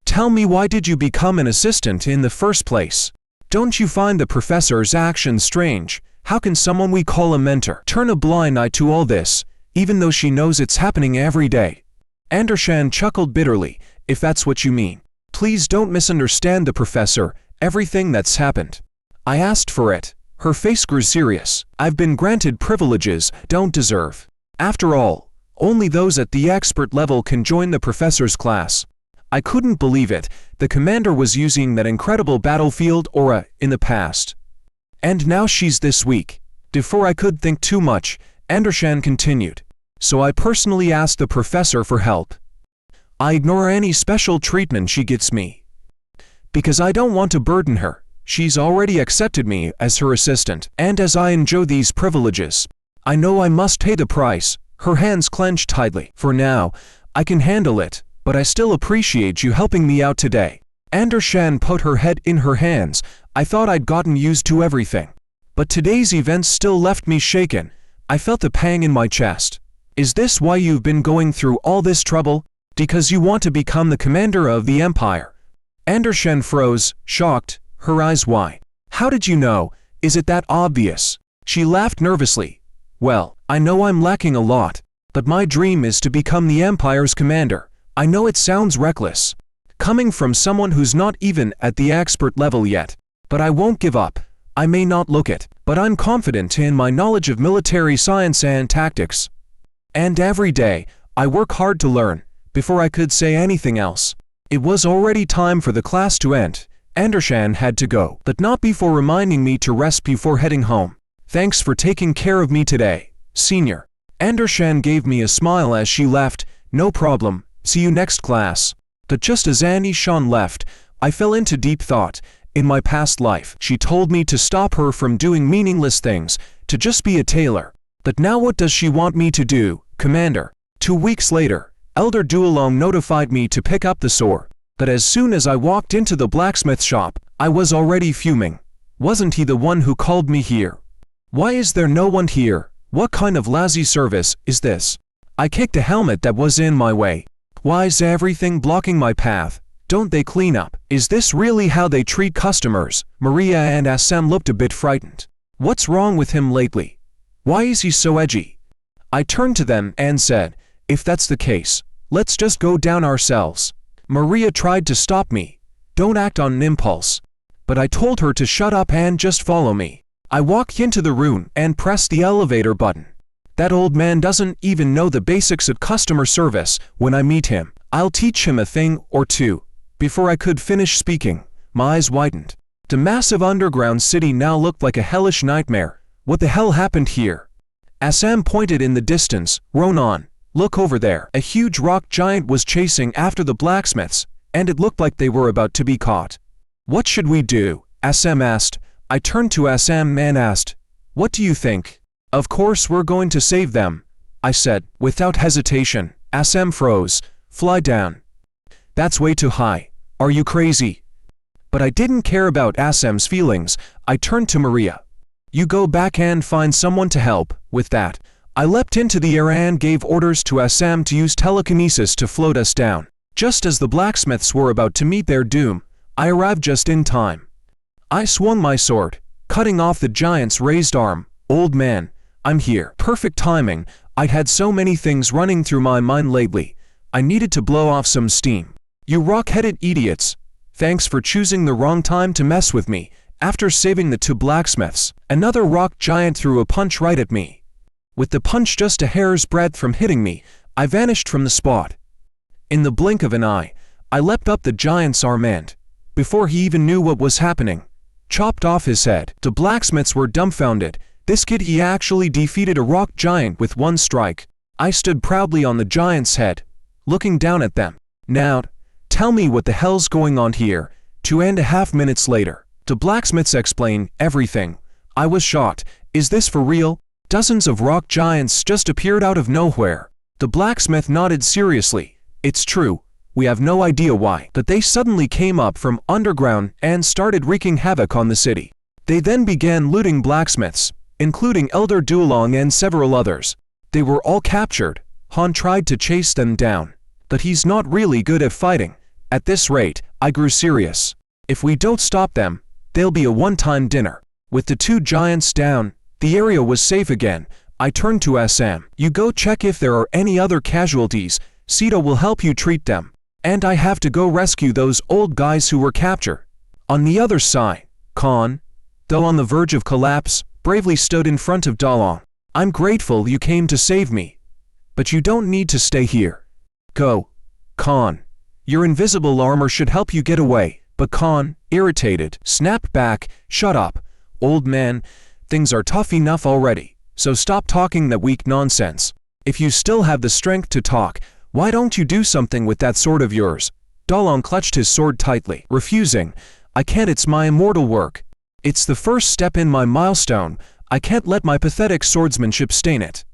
tell me, why did you become an assistant in the first place? Don't you find the professor's actions strange? How can someone we call a mentor turn a blind eye to all this, even though she knows it's happening every day?" Andershan chuckled bitterly. "If that's what you mean, please don't misunderstand the professor. Everything that's happened, I asked for it." Her face grew serious. "I've been granted privileges don't deserve. After all, only those at the expert level can join the professor's class." I couldn't believe it. The commander was using that incredible battlefield aura in the past. And now she's this weak. Before I could think too much, Andershan continued. "So I personally asked the professor for help. I ignore any special treatment she gets me, because I don't want to burden her. She's already accepted me as her assistant, and as I enjoy these privileges, I know I must pay the price." Her hands clenched tightly. "For now, I can handle it, but I still appreciate you helping me out today." Andershan put her head in her hands. I thought I'd gotten used to everything, but today's events still left me shaken. I felt a pang in my chest. "Is this why you've been going through all this trouble? Because you want to become the commander of the Empire?" Andershan froze, shocked, her eyes wide. "How did you know? Is it that obvious?" She laughed nervously. "Well, I know I'm lacking a lot, but my dream is to become the Empire's commander. I know it sounds reckless, coming from someone who's not even at the expert level yet, but I won't give up. I may not look it, but I'm confident in my knowledge of military science and tactics. And every day, I work hard to learn." Before I could say anything else, it was already time for the class to end. Andershan had to go, but not before reminding me to rest before heading home. "Thanks for taking care of me today, senior." Andershan gave me a smile as she left. "No problem, see you next class." But just as Andershan left, I fell into deep thought. In my past life, she told me to stop her from doing meaningless things, to just be a tailor. But now what does she want me to do, Commander? 2 weeks later, Elder Duolong notified me to pick up the sword. But as soon as I walked into the blacksmith shop, I was already fuming. Wasn't he the one who called me here? Why is there no one here? What kind of lousy service is this? I kicked a helmet that was in my way. Why's everything blocking my path? Don't they clean up? Is this really how they treat customers? Maria and Assam looked a bit frightened. What's wrong with him lately? Why is he so edgy? I turned to them and said, if that's the case, let's just go down ourselves. Maria tried to stop me. Don't act on an impulse. But I told her to shut up and just follow me. I walked into the room and pressed the elevator button. That old man doesn't even know the basics of customer service. When I meet him, I'll teach him a thing or two. Before I could finish speaking, my eyes widened. The massive underground city now looked like a hellish nightmare. What the hell happened here? Assam pointed in the distance. Ronan, look over there. A huge rock giant was chasing after the blacksmiths, and it looked like they were about to be caught. What should we do? Assam asked. I turned to Assam and asked, what do you think? Of course we're going to save them, I said, without hesitation. Assam froze. Fly down. That's way too high. Are you crazy? But I didn't care about Assam's feelings. I turned to Maria. You go back and find someone to help. With that, I leapt into the air and gave orders to Assam to use telekinesis to float us down. Just as the blacksmiths were about to meet their doom, I arrived just in time. I swung my sword, cutting off the giant's raised arm. Old man, I'm here. Perfect timing. I'd had so many things running through my mind lately. I needed to blow off some steam. You rock-headed idiots. Thanks for choosing the wrong time to mess with me. After saving the 2 blacksmiths, another rock giant threw a punch right at me. With the punch just a hair's breadth from hitting me, I vanished from the spot. In the blink of an eye, I leapt up the giant's arm and, before he even knew what was happening, chopped off his head. The blacksmiths were dumbfounded. This kid, he actually defeated a rock giant with 1 strike. I stood proudly on the giant's head, looking down at them. Now, tell me what the hell's going on here. 2.5 minutes later, the blacksmiths explained everything. I was shocked. Is this for real? Dozens of rock giants just appeared out of nowhere. The blacksmith nodded seriously. It's true. We have no idea why, but they suddenly came up from underground and started wreaking havoc on the city. They then began looting blacksmiths, including Elder Duolong and several others. They were all captured. Han tried to chase them down, but he's not really good at fighting. At this rate, I grew serious. If we don't stop them, they'll be a one-time dinner. With the 2 giants down, the area was safe again. I turned to Assam. You go check if there are any other casualties. Sita will help you treat them. And I have to go rescue those old guys who were captured. On the other side, Khan, though on the verge of collapse, bravely stood in front of Dalong. I'm grateful you came to save me. But you don't need to stay here. Go. Khan. Your invisible armor should help you get away. But Khan, irritated, snapped back. Shut up, old man. Things are tough enough already, so stop talking that weak nonsense. If you still have the strength to talk, why don't you do something with that sword of yours? Dalong clutched his sword tightly, refusing. I can't, it's my immortal work. It's the first step in my milestone. I can't let my pathetic swordsmanship stain it.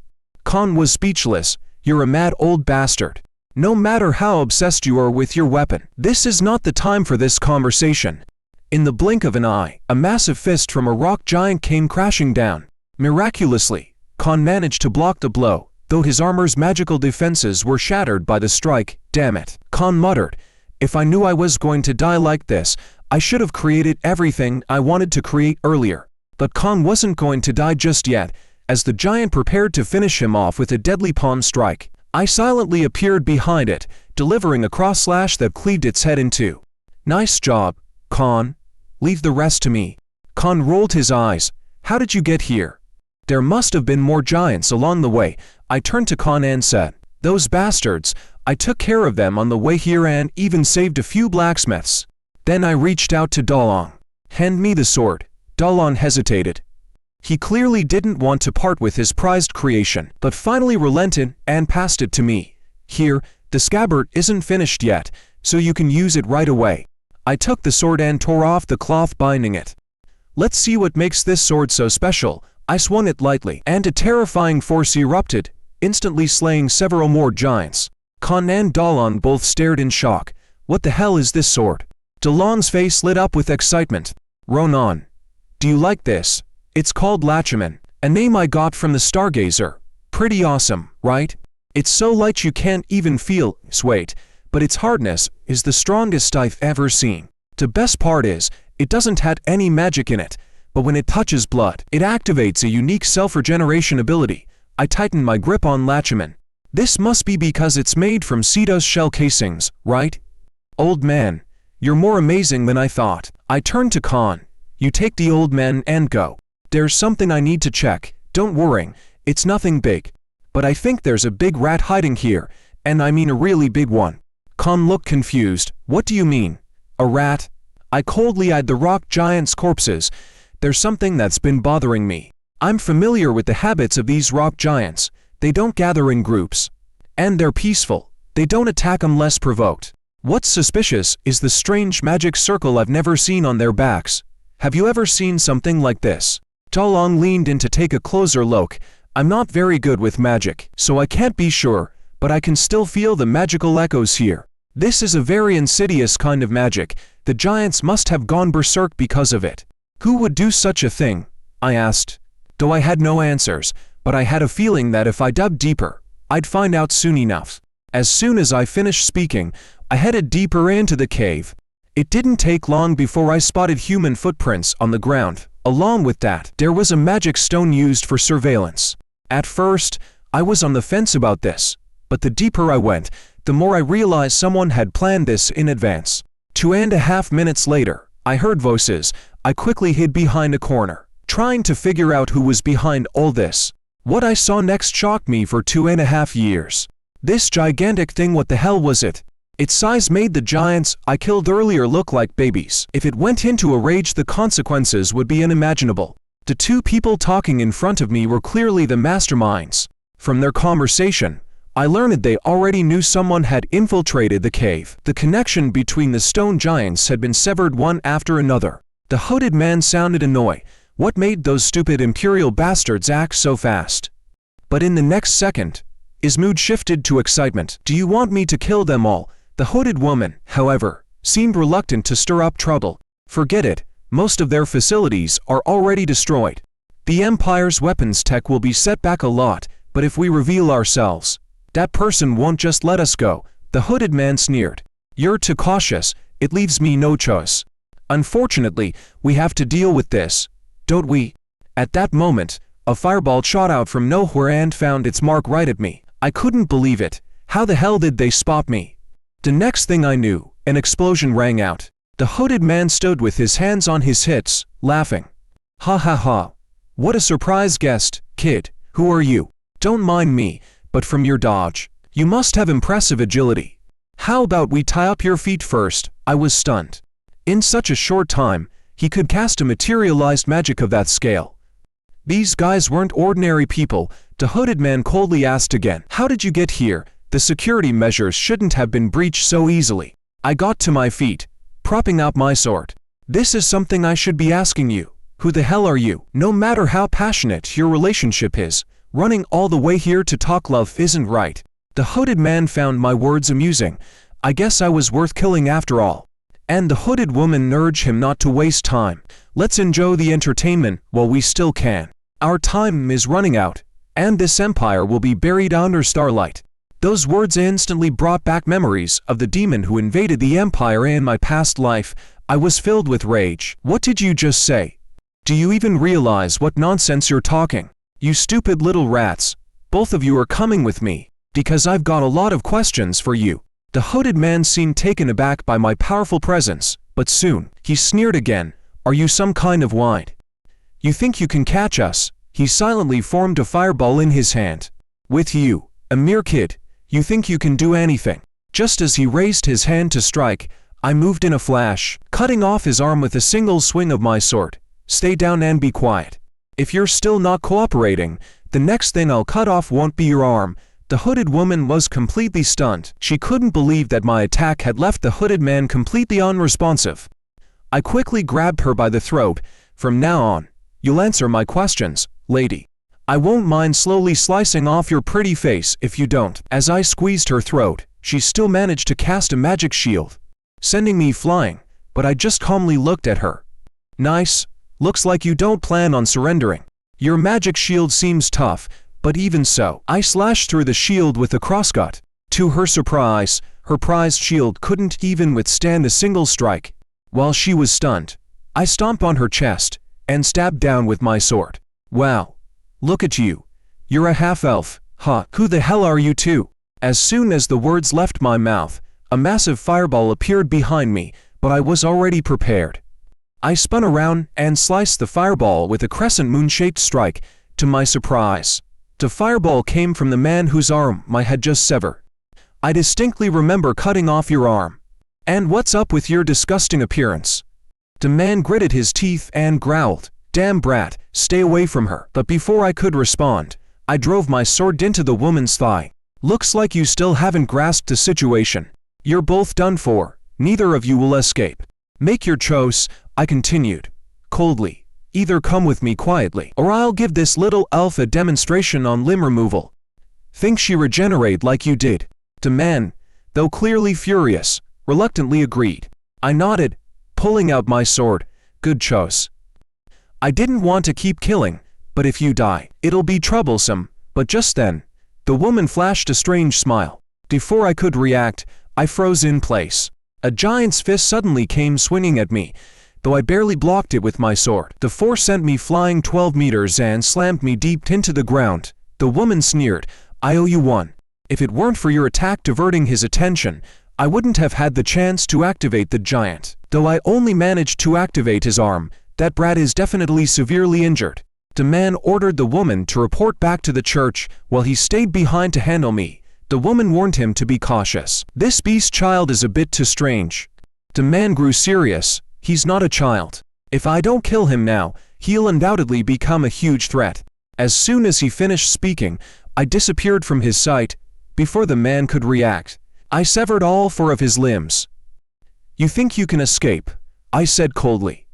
Khan was speechless. You're a mad old bastard. No matter how obsessed you are with your weapon, this is not the time for this conversation. In the blink of an eye, a massive fist from a rock giant came crashing down. Miraculously, Khan managed to block the blow, though his armor's magical defenses were shattered by the strike. Damn it, Khan muttered. If I knew I was going to die like this, I should have created everything I wanted to create earlier. But Khan wasn't going to die just yet. As the giant prepared to finish him off with a deadly palm strike, I silently appeared behind it, delivering a cross slash that cleaved its head in 2. Nice job, Khan. Leave the rest to me. Khan rolled his eyes. How did you get here? There must have been more giants along the way. I turned to Khan and said, those bastards, I took care of them on the way here and even saved a few blacksmiths. Then I reached out to Dalong. Hand me the sword. Dalong hesitated. He clearly didn't want to part with his prized creation, but finally relented and passed it to me. Here, the scabbard isn't finished yet, so you can use it right away. I took the sword and tore off the cloth binding it. Let's see what makes this sword so special. I swung it lightly, and a terrifying force erupted, instantly slaying several more giants. Khan and Dalan both stared in shock. What the hell is this sword? Dalan's face lit up with excitement. Ronan, do you like this? It's called Lachaman, a name I got from the Stargazer. Pretty awesome, right? It's so light you can't even feel its weight, but its hardness is the strongest I've ever seen. The best part is, it doesn't have any magic in it, but when it touches blood, it activates a unique self-regeneration ability. I tightened my grip on Lachaman. This must be because it's made from Cetos shell casings, right? Old man, you're more amazing than I thought. I turned to Khan. You take the old man and go. There's something I need to check. Don't worry, it's nothing big. But I think there's a big rat hiding here, and I mean a really big one. Khan looked confused. What do you mean? A rat? I coldly eyed the rock giant's corpses. There's something that's been bothering me. I'm familiar with the habits of these rock giants. They don't gather in groups. And they're peaceful. They don't attack unless provoked. What's suspicious is the strange magic circle I've never seen on their backs. Have you ever seen something like this? Talong leaned in to take a closer look. I'm not very good with magic, so I can't be sure, but I can still feel the magical echoes here. This is a very insidious kind of magic. The giants must have gone berserk because of it. Who would do such a thing? I asked. Though I had no answers, but I had a feeling that if I dug deeper, I'd find out soon enough. As soon as I finished speaking, I headed deeper into the cave. It didn't take long before I spotted human footprints on the ground. Along with that, there was a magic stone used for surveillance. At first, I was on the fence about this, but the deeper I went, the more I realized someone had planned this in advance. 2.5 minutes later, I heard voices. I quickly hid behind a corner, trying to figure out who was behind all this. What I saw next shocked me for 2.5 years. This gigantic thing, what the hell was it? Its size made the giants I killed earlier look like babies. If it went into a rage, the consequences would be unimaginable. The two people talking in front of me were clearly the masterminds. From their conversation, I learned they already knew someone had infiltrated the cave. The connection between the stone giants had been severed one after another. The hooded man sounded annoyed. What made those stupid imperial bastards act so fast? But in the next second, his mood shifted to excitement. Do you want me to kill them all? The hooded woman, however, seemed reluctant to stir up trouble. Forget it, most of their facilities are already destroyed. The Empire's weapons tech will be set back a lot, but if we reveal ourselves, that person won't just let us go. The hooded man sneered. You're too cautious, it leaves me no choice. Unfortunately, we have to deal with this, don't we? At that moment, a fireball shot out from nowhere and found its mark right at me. I couldn't believe it. How the hell did they spot me? The next thing I knew, an explosion rang out. The hooded man stood with his hands on his hips, laughing. Ha ha ha. What a surprise guest, kid. Who are you? Don't mind me, but from your dodge, you must have impressive agility. How about we tie up your feet first? I was stunned. In such a short time, he could cast a materialized magic of that scale. These guys weren't ordinary people. The hooded man coldly asked again. How did you get here? The security measures shouldn't have been breached so easily. I got to my feet, propping up my sword. This is something I should be asking you. Who the hell are you? No matter how passionate your relationship is, running all the way here to talk love isn't right. The hooded man found my words amusing. I guess I was worth killing after all. And the hooded woman urged him not to waste time. Let's enjoy the entertainment while we still can. Our time is running out, and this empire will be buried under starlight. Those words instantly brought back memories of the demon who invaded the empire in my past life. I was filled with rage. What did you just say? Do you even realize what nonsense you're talking? You stupid little rats. Both of you are coming with me, because I've got a lot of questions for you. The hooded man seemed taken aback by my powerful presence, but soon, he sneered again. Are you some kind of wide? You think you can catch us? He silently formed a fireball in his hand. With you, a mere kid, you think you can do anything? Just as he raised his hand to strike, I moved in a flash, cutting off his arm with a single swing of my sword. Stay down and be quiet. If you're still not cooperating, the next thing I'll cut off won't be your arm, The hooded woman was completely stunned. She couldn't believe that my attack had left the hooded man completely unresponsive. I quickly grabbed her by the throat. From now on, you'll answer my questions, lady. I won't mind slowly slicing off your pretty face if you don't. As I squeezed her throat, she still managed to cast a magic shield, sending me flying, but I just calmly looked at her. Nice. Looks like you don't plan on surrendering. Your magic shield seems tough, but even so, I slashed through the shield with a crosscut. To her surprise, her prized shield couldn't even withstand a single strike. While she was stunned, I stomped on her chest and stabbed down with my sword. Wow. Look at you. You're a half-elf. Huh, who the hell are you two? As soon as the words left my mouth, a massive fireball appeared behind me, but I was already prepared. I spun around and sliced the fireball with a crescent moon-shaped strike. To my surprise, the fireball came from the man whose arm I had just severed. I distinctly remember cutting off your arm. And what's up with your disgusting appearance? The man gritted his teeth and growled, "Damn brat, stay away from her." But before I could respond, I drove my sword into the woman's thigh. Looks like you still haven't grasped the situation. You're both done for. Neither of you will escape. Make your choice, I continued, coldly. Either come with me quietly, or I'll give this little elf a demonstration on limb removal. Think she regenerate like you did? The man, though clearly furious, reluctantly agreed. I nodded, pulling out my sword. Good choice. I didn't want to keep killing, but if you die, it'll be troublesome. But just then, the woman flashed a strange smile. Before I could react, I froze in place. A giant's fist suddenly came swinging at me, though I barely blocked it with my sword. The force sent me flying 12 meters and slammed me deep into the ground. The woman sneered, "I owe you one. If it weren't for your attack diverting his attention, I wouldn't have had the chance to activate the giant. Though I only managed to activate his arm, that brat is definitely severely injured." The man ordered the woman to report back to the church while he stayed behind to handle me. The woman warned him to be cautious. This beast child is a bit too strange. The man grew serious. He's not a child. If I don't kill him now, he'll undoubtedly become a huge threat. As soon as he finished speaking, I disappeared from his sight. Before the man could react, I severed all 4 of his limbs. You think you can escape? I said coldly.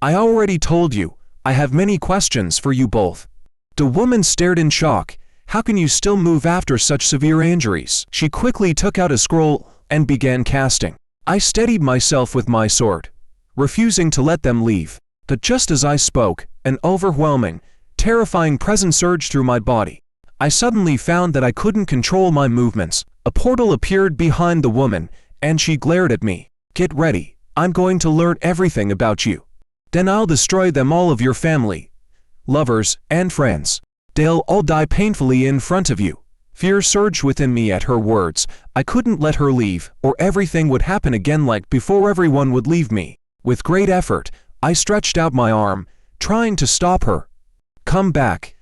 I already told you, I have many questions for you both. The woman stared in shock. How can you still move after such severe injuries? She quickly took out a scroll and began casting. I steadied myself with my sword, refusing to let them leave. But just as I spoke, an overwhelming, terrifying presence surged through my body. I suddenly found that I couldn't control my movements. A portal appeared behind the woman, and she glared at me. Get ready, I'm going to learn everything about you. Then I'll destroy them, all of your family, lovers, and friends. They'll all die painfully in front of you. Fear surged within me at her words. I couldn't let her leave, or everything would happen again like before. Everyone would leave me. With great effort, I stretched out my arm, trying to stop her. Come back,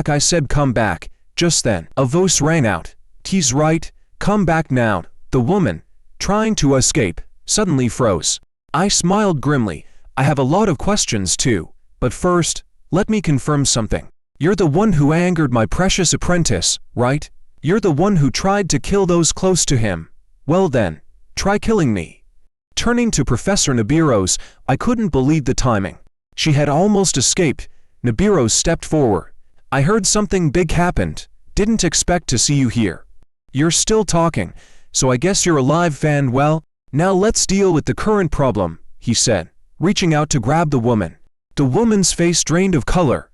I said, come back. Just then, a voice rang out. He's right, come back now. The woman, trying to escape, suddenly froze. I smiled grimly. I have a lot of questions too, but first, let me confirm something. You're the one who angered my precious apprentice, right? You're the one who tried to kill those close to him. Well then, try killing me. Turning to Professor Nibiros, I couldn't believe the timing. She had almost escaped. Nibiros stepped forward. I heard something big happened. Didn't expect to see you here. You're still talking, so I guess you're alive, Van. Well, now let's deal with the current problem, he said, reaching out to grab the woman. The woman's face drained of color.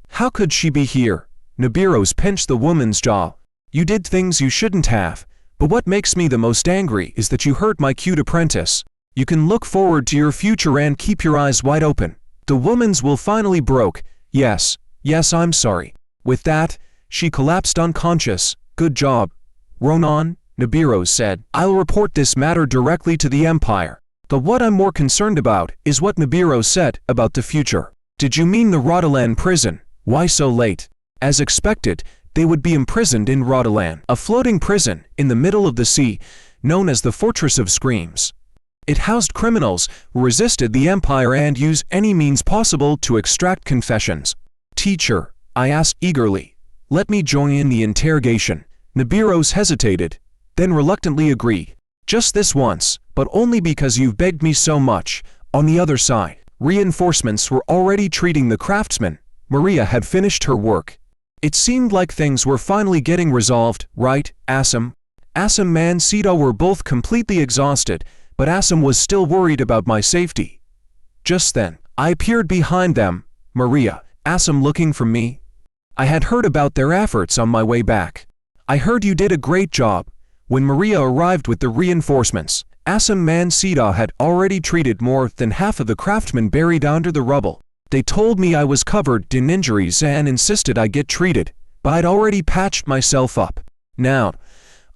How could she be here? Nibiros pinched the woman's jaw. You did things you shouldn't have, but what makes me the most angry is that you hurt my cute apprentice. You can look forward to your future and keep your eyes wide open. The woman's will finally broke. Yes, I'm sorry. With that, she collapsed unconscious. Good job, Ronan, Nibiros said. I'll report this matter directly to the Empire. But what I'm more concerned about is what Nibiros said about the future. Did you mean the Rodaland prison? Why so late? As expected, they would be imprisoned in Rodaland, a floating prison in the middle of the sea, known as the Fortress of Screams. It housed criminals who resisted the Empire and used any means possible to extract confessions. Teacher, I asked eagerly, Let me join in the interrogation. Nibiros hesitated, then reluctantly agreed. Just this once, but only because you've begged me so much. On the other side, reinforcements were already treating the craftsman. Maria had finished her work. It seemed like things were finally getting resolved, right, Assam? Assam and Sita were both completely exhausted, but Assam was still worried about my safety. Just then, I appeared behind them. Maria, Assam looking for me? I had heard about their efforts on my way back. I heard you did a great job. When Maria arrived with the reinforcements, Assam and Sita had already treated more than half of the craftsmen buried under the rubble. They told me I was covered in injuries and insisted I get treated, but I'd already patched myself up. Now,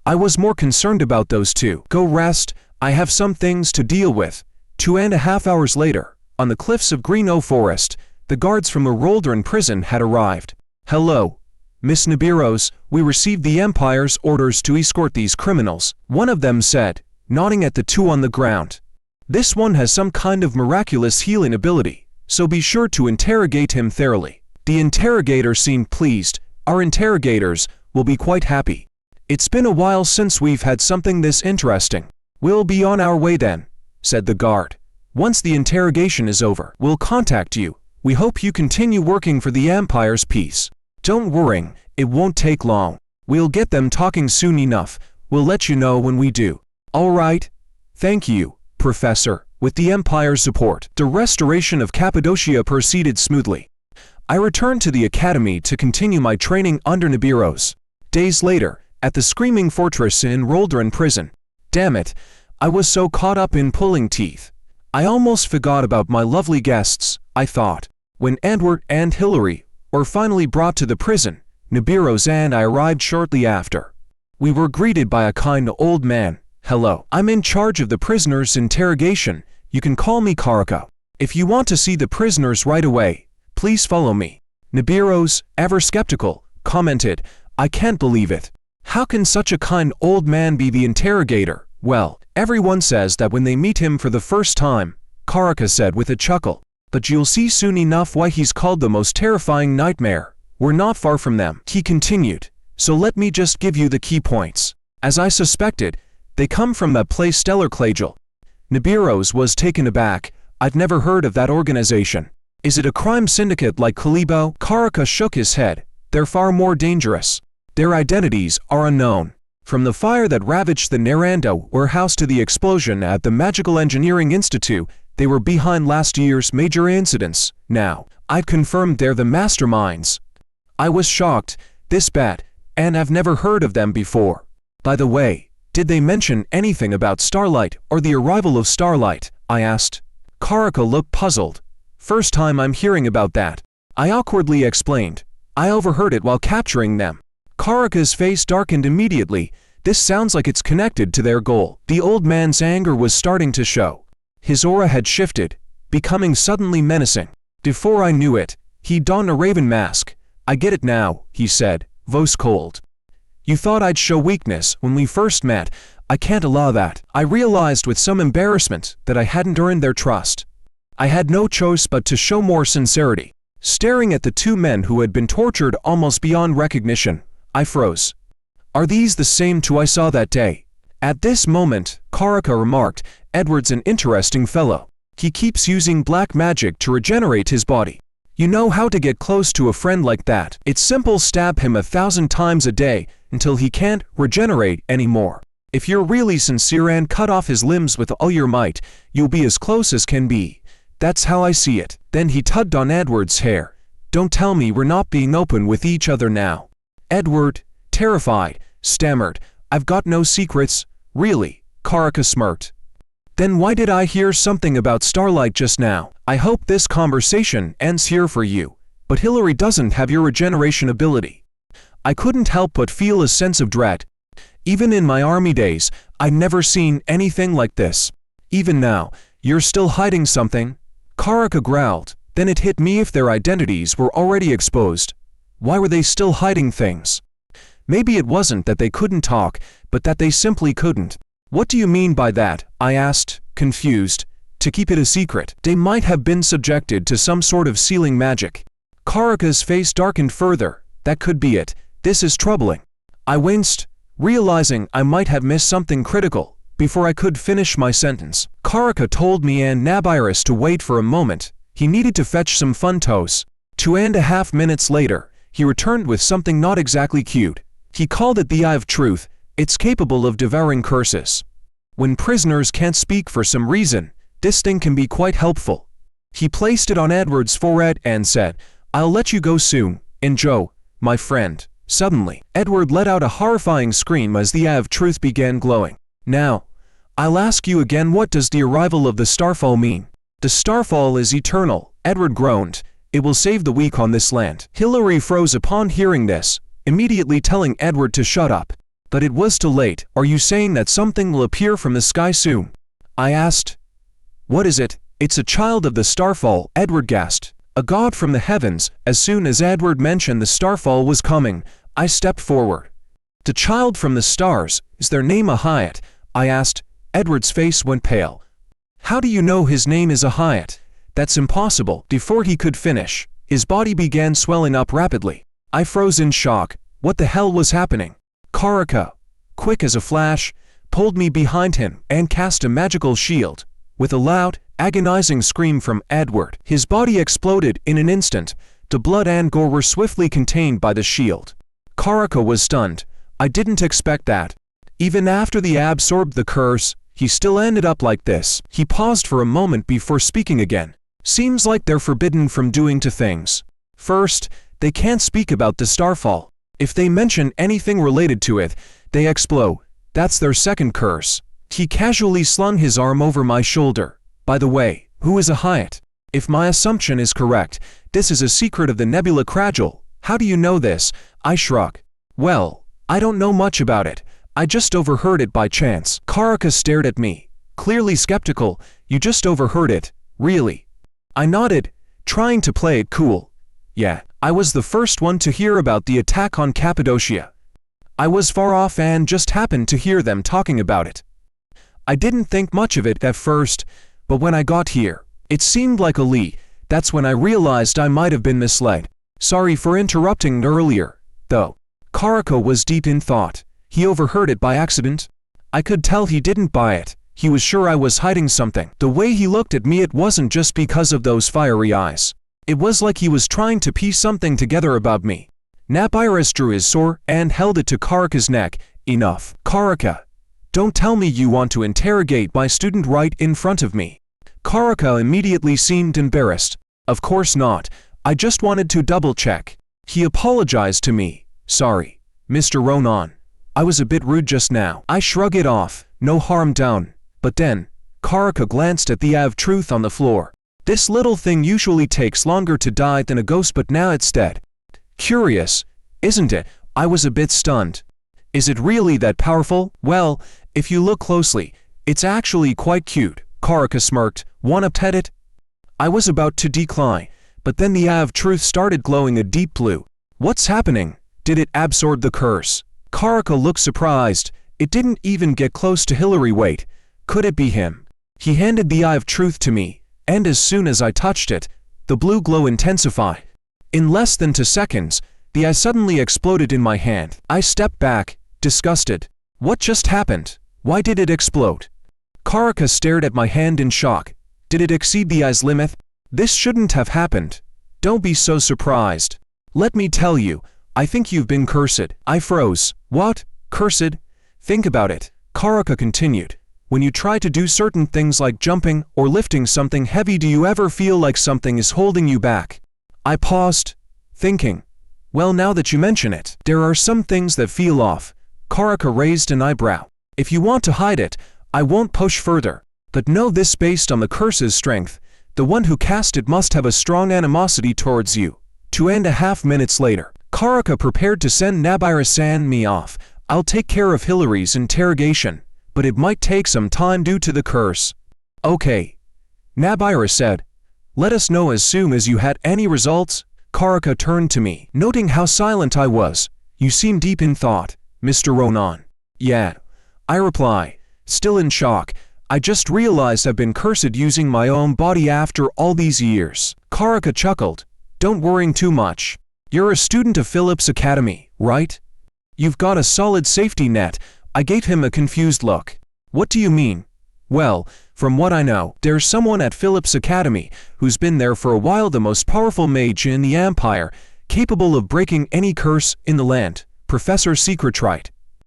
I was more concerned about those two. Go rest, I have some things to deal with. 2.5 hours later, on the cliffs of Greeno Forest, the guards from the Roldran prison had arrived. Hello, Miss Nibiros, we received the Empire's orders to escort these criminals, one of them said, nodding at the two on the ground. This one has some kind of miraculous healing ability, so be sure to interrogate him thoroughly. The interrogator seemed pleased. Our interrogators will be quite happy. It's been a while since we've had something this interesting. We'll be on our way then, said the guard. Once the interrogation is over, we'll contact you. We hope you continue working for the Empire's peace. Don't worry, it won't take long. We'll get them talking soon enough. We'll let you know when we do. All right. Thank you, Professor. With the Empire's support, the restoration of Cappadocia proceeded smoothly. I returned to the academy to continue my training under Nibiros. Days later, at the Screaming Fortress in Roldran prison. Damn it, I was so caught up in pulling teeth. I almost forgot about my lovely guests, I thought. When Edward and Hilary were finally brought to the prison, Nibiros and I arrived shortly after. We were greeted by a kind old man. Hello, I'm in charge of the prisoners' interrogation. You can call me Karaka. If you want to see the prisoners right away, please follow me. Nibiros, ever skeptical, commented, I can't believe it. How can such a kind old man be the interrogator? Well, everyone says that when they meet him for the first time, Karaka said with a chuckle. But you'll see soon enough why he's called the most terrifying nightmare. We're not far from them, he continued. So let me just give you the key points. As I suspected, they come from that place Stellar Clagel. Nibiros was taken aback. I'd never heard of that organization. Is it a crime syndicate like Kalibo? Karaka shook his head. They're far more dangerous. Their identities are unknown. From the fire that ravaged the Naranda warehouse to the explosion at the Magical Engineering Institute, they were behind last year's major incidents. Now, I've confirmed they're the masterminds. I was shocked, this bad, and I've never heard of them before. By the way, did they mention anything about Starlight or the arrival of Starlight? I asked. Karaka looked puzzled. First time I'm hearing about that. I awkwardly explained. I overheard it while capturing them. Karaka's face darkened immediately. This sounds like it's connected to their goal. The old man's anger was starting to show. His aura had shifted, becoming suddenly menacing. Before I knew it, he donned a raven mask. I get it now, he said, voice cold. You thought I'd show weakness when we first met. I can't allow that. I realized with some embarrassment that I hadn't earned their trust. I had no choice but to show more sincerity. Staring at the two men who had been tortured almost beyond recognition, I froze. Are these the same two I saw that day? At this moment, Karaka remarked, Edward's an interesting fellow. He keeps using black magic to regenerate his body. You know how to get close to a friend like that. It's simple, stab him 1,000 times a day until he can't regenerate anymore. If you're really sincere and cut off his limbs with all your might, you'll be as close as can be. That's how I see it. Then he tugged on Edward's hair. Don't tell me we're not being open with each other now. Edward, terrified, stammered, I've got no secrets, really. Karaka smirked. Then why did I hear something about Starlight just now? I hope this conversation ends here for you, but Hilary doesn't have your regeneration ability. I couldn't help but feel a sense of dread. Even in my army days, I'd never seen anything like this. Even now, you're still hiding something? Karaka growled. Then it hit me, if their identities were already exposed. Why were they still hiding things? Maybe it wasn't that they couldn't talk, but that they simply couldn't. What do you mean by that? I asked, confused. To keep it a secret. They might have been subjected to some sort of sealing magic. Karaka's face darkened further. That could be it. This is troubling. I winced, realizing I might have missed something critical before I could finish my sentence. Karaka told me and Nabiris to wait for a moment. He needed to fetch some funtos. 2.5 minutes later, he returned with something not exactly cute. He called it the Eye of Truth. It's capable of devouring curses. When prisoners can't speak for some reason, this thing can be quite helpful. He placed it on Edward's forehead and said, "I'll let you go soon, Enjo, my friend." Suddenly, Edward let out a horrifying scream as the Eye of Truth began glowing. "Now, I'll ask you again, what does the arrival of the Starfall mean?" "The Starfall is eternal," Edward groaned. "It will save the weak on this land." Hilary froze upon hearing this, immediately telling Edward to shut up. But it was too late. "Are you saying that something will appear from the sky soon?" I asked. "What is it?" "It's a child of the Starfall," Edward gasped. "A god from the heavens." As soon as Edward mentioned the Starfall was coming, I stepped forward. "The child from the stars, is their name a Hyatt?" I asked. Edward's face went pale. "How do you know his name is a Hyatt?" "That's impossible." Before he could finish, his body began swelling up rapidly. I froze in shock. What the hell was happening? Karaka, quick as a flash, pulled me behind him and cast a magical shield. With a loud, agonizing scream from Edward, his body exploded in an instant. The blood and gore were swiftly contained by the shield. Karaka was stunned. I didn't expect that. Even after the absorbed the curse, he still ended up like this. He paused for a moment before speaking again. "Seems like they're forbidden from doing two things. First, they can't speak about the Starfall. If they mention anything related to it, they explode. That's their second curse." He casually slung his arm over my shoulder. "By the way, who is a Hyatt? If my assumption is correct, this is a secret of the Nebula Cragil. How do you know this?" I shrugged. "Well, I don't know much about it. I just overheard it by chance." Karaka stared at me, clearly skeptical. "You just overheard it, really?" I nodded, trying to play it cool. "Yeah, I was the first one to hear about the attack on Cappadocia. I was far off and just happened to hear them talking about it. I didn't think much of it at first, but when I got here, it seemed like a lead. That's when I realized I might have been misled. Sorry for interrupting earlier, though." Karaka was deep in thought. He overheard it by accident. I could tell he didn't buy it. He was sure I was hiding something. The way he looked at me, it wasn't just because of those fiery eyes. It was like he was trying to piece something together about me. Nabiris drew his sword and held it to Karaka's neck. "Enough. Karaka, don't tell me you want to interrogate my student right in front of me." Karaka immediately seemed embarrassed. "Of course not. I just wanted to double-check." He apologized to me. "Sorry, Mr. Ronan. I was a bit rude just now." I shrugged it off. No harm done. But then, Karaka glanced at the Eye of Truth on the floor. "This little thing usually takes longer to die than a ghost, but now it's dead. Curious, isn't it?" I was a bit stunned. "Is it really that powerful?" "Well, if you look closely, it's actually quite cute." Karaka smirked. "Wanna pet it?" I was about to decline, but then the Eye of Truth started glowing a deep blue. "What's happening? Did it absorb the curse?" Karaka looked surprised. It didn't even get close to Hilary. "Wait, could it be him?" He handed the Eye of Truth to me, and as soon as I touched it, the blue glow intensified. In less than 2 seconds, the eye suddenly exploded in my hand. I stepped back, disgusted. What just happened? Why did it explode? Karaka stared at my hand in shock. Did it exceed the eye's limit? This shouldn't have happened. Don't be so surprised. Let me tell you, I think you've been cursed. I froze. What? Cursed? Think about it. Karaka continued. When you try to do certain things like jumping or lifting something heavy, do you ever feel like something is holding you back? I paused, thinking. Well, now that you mention it, there are some things that feel off. Karaka raised an eyebrow. If you want to hide it, I won't push further. But know this, based on the curse's strength, the one who cast it must have a strong animosity towards you. 2.5 minutes later, Karaka prepared to send Nabiris and me off. I'll take care of Hilary's interrogation, but it might take some time due to the curse. Okay, Nabiris said. Let us know as soon as you had any results. Karaka turned to me, noting how silent I was. You seem deep in thought, Mr. Ronan. Yeah, I reply, still in shock. I just realized I've been cursed using my own body after all these years. Karaka chuckled. Don't worry too much. You're a student of Phillips Academy, right? You've got a solid safety net. I gave him a confused look. What do you mean? Well, from what I know, there's someone at Phillips Academy who's been there for a while, the most powerful mage in the Empire, capable of breaking any curse in the land. Professor Secretrite.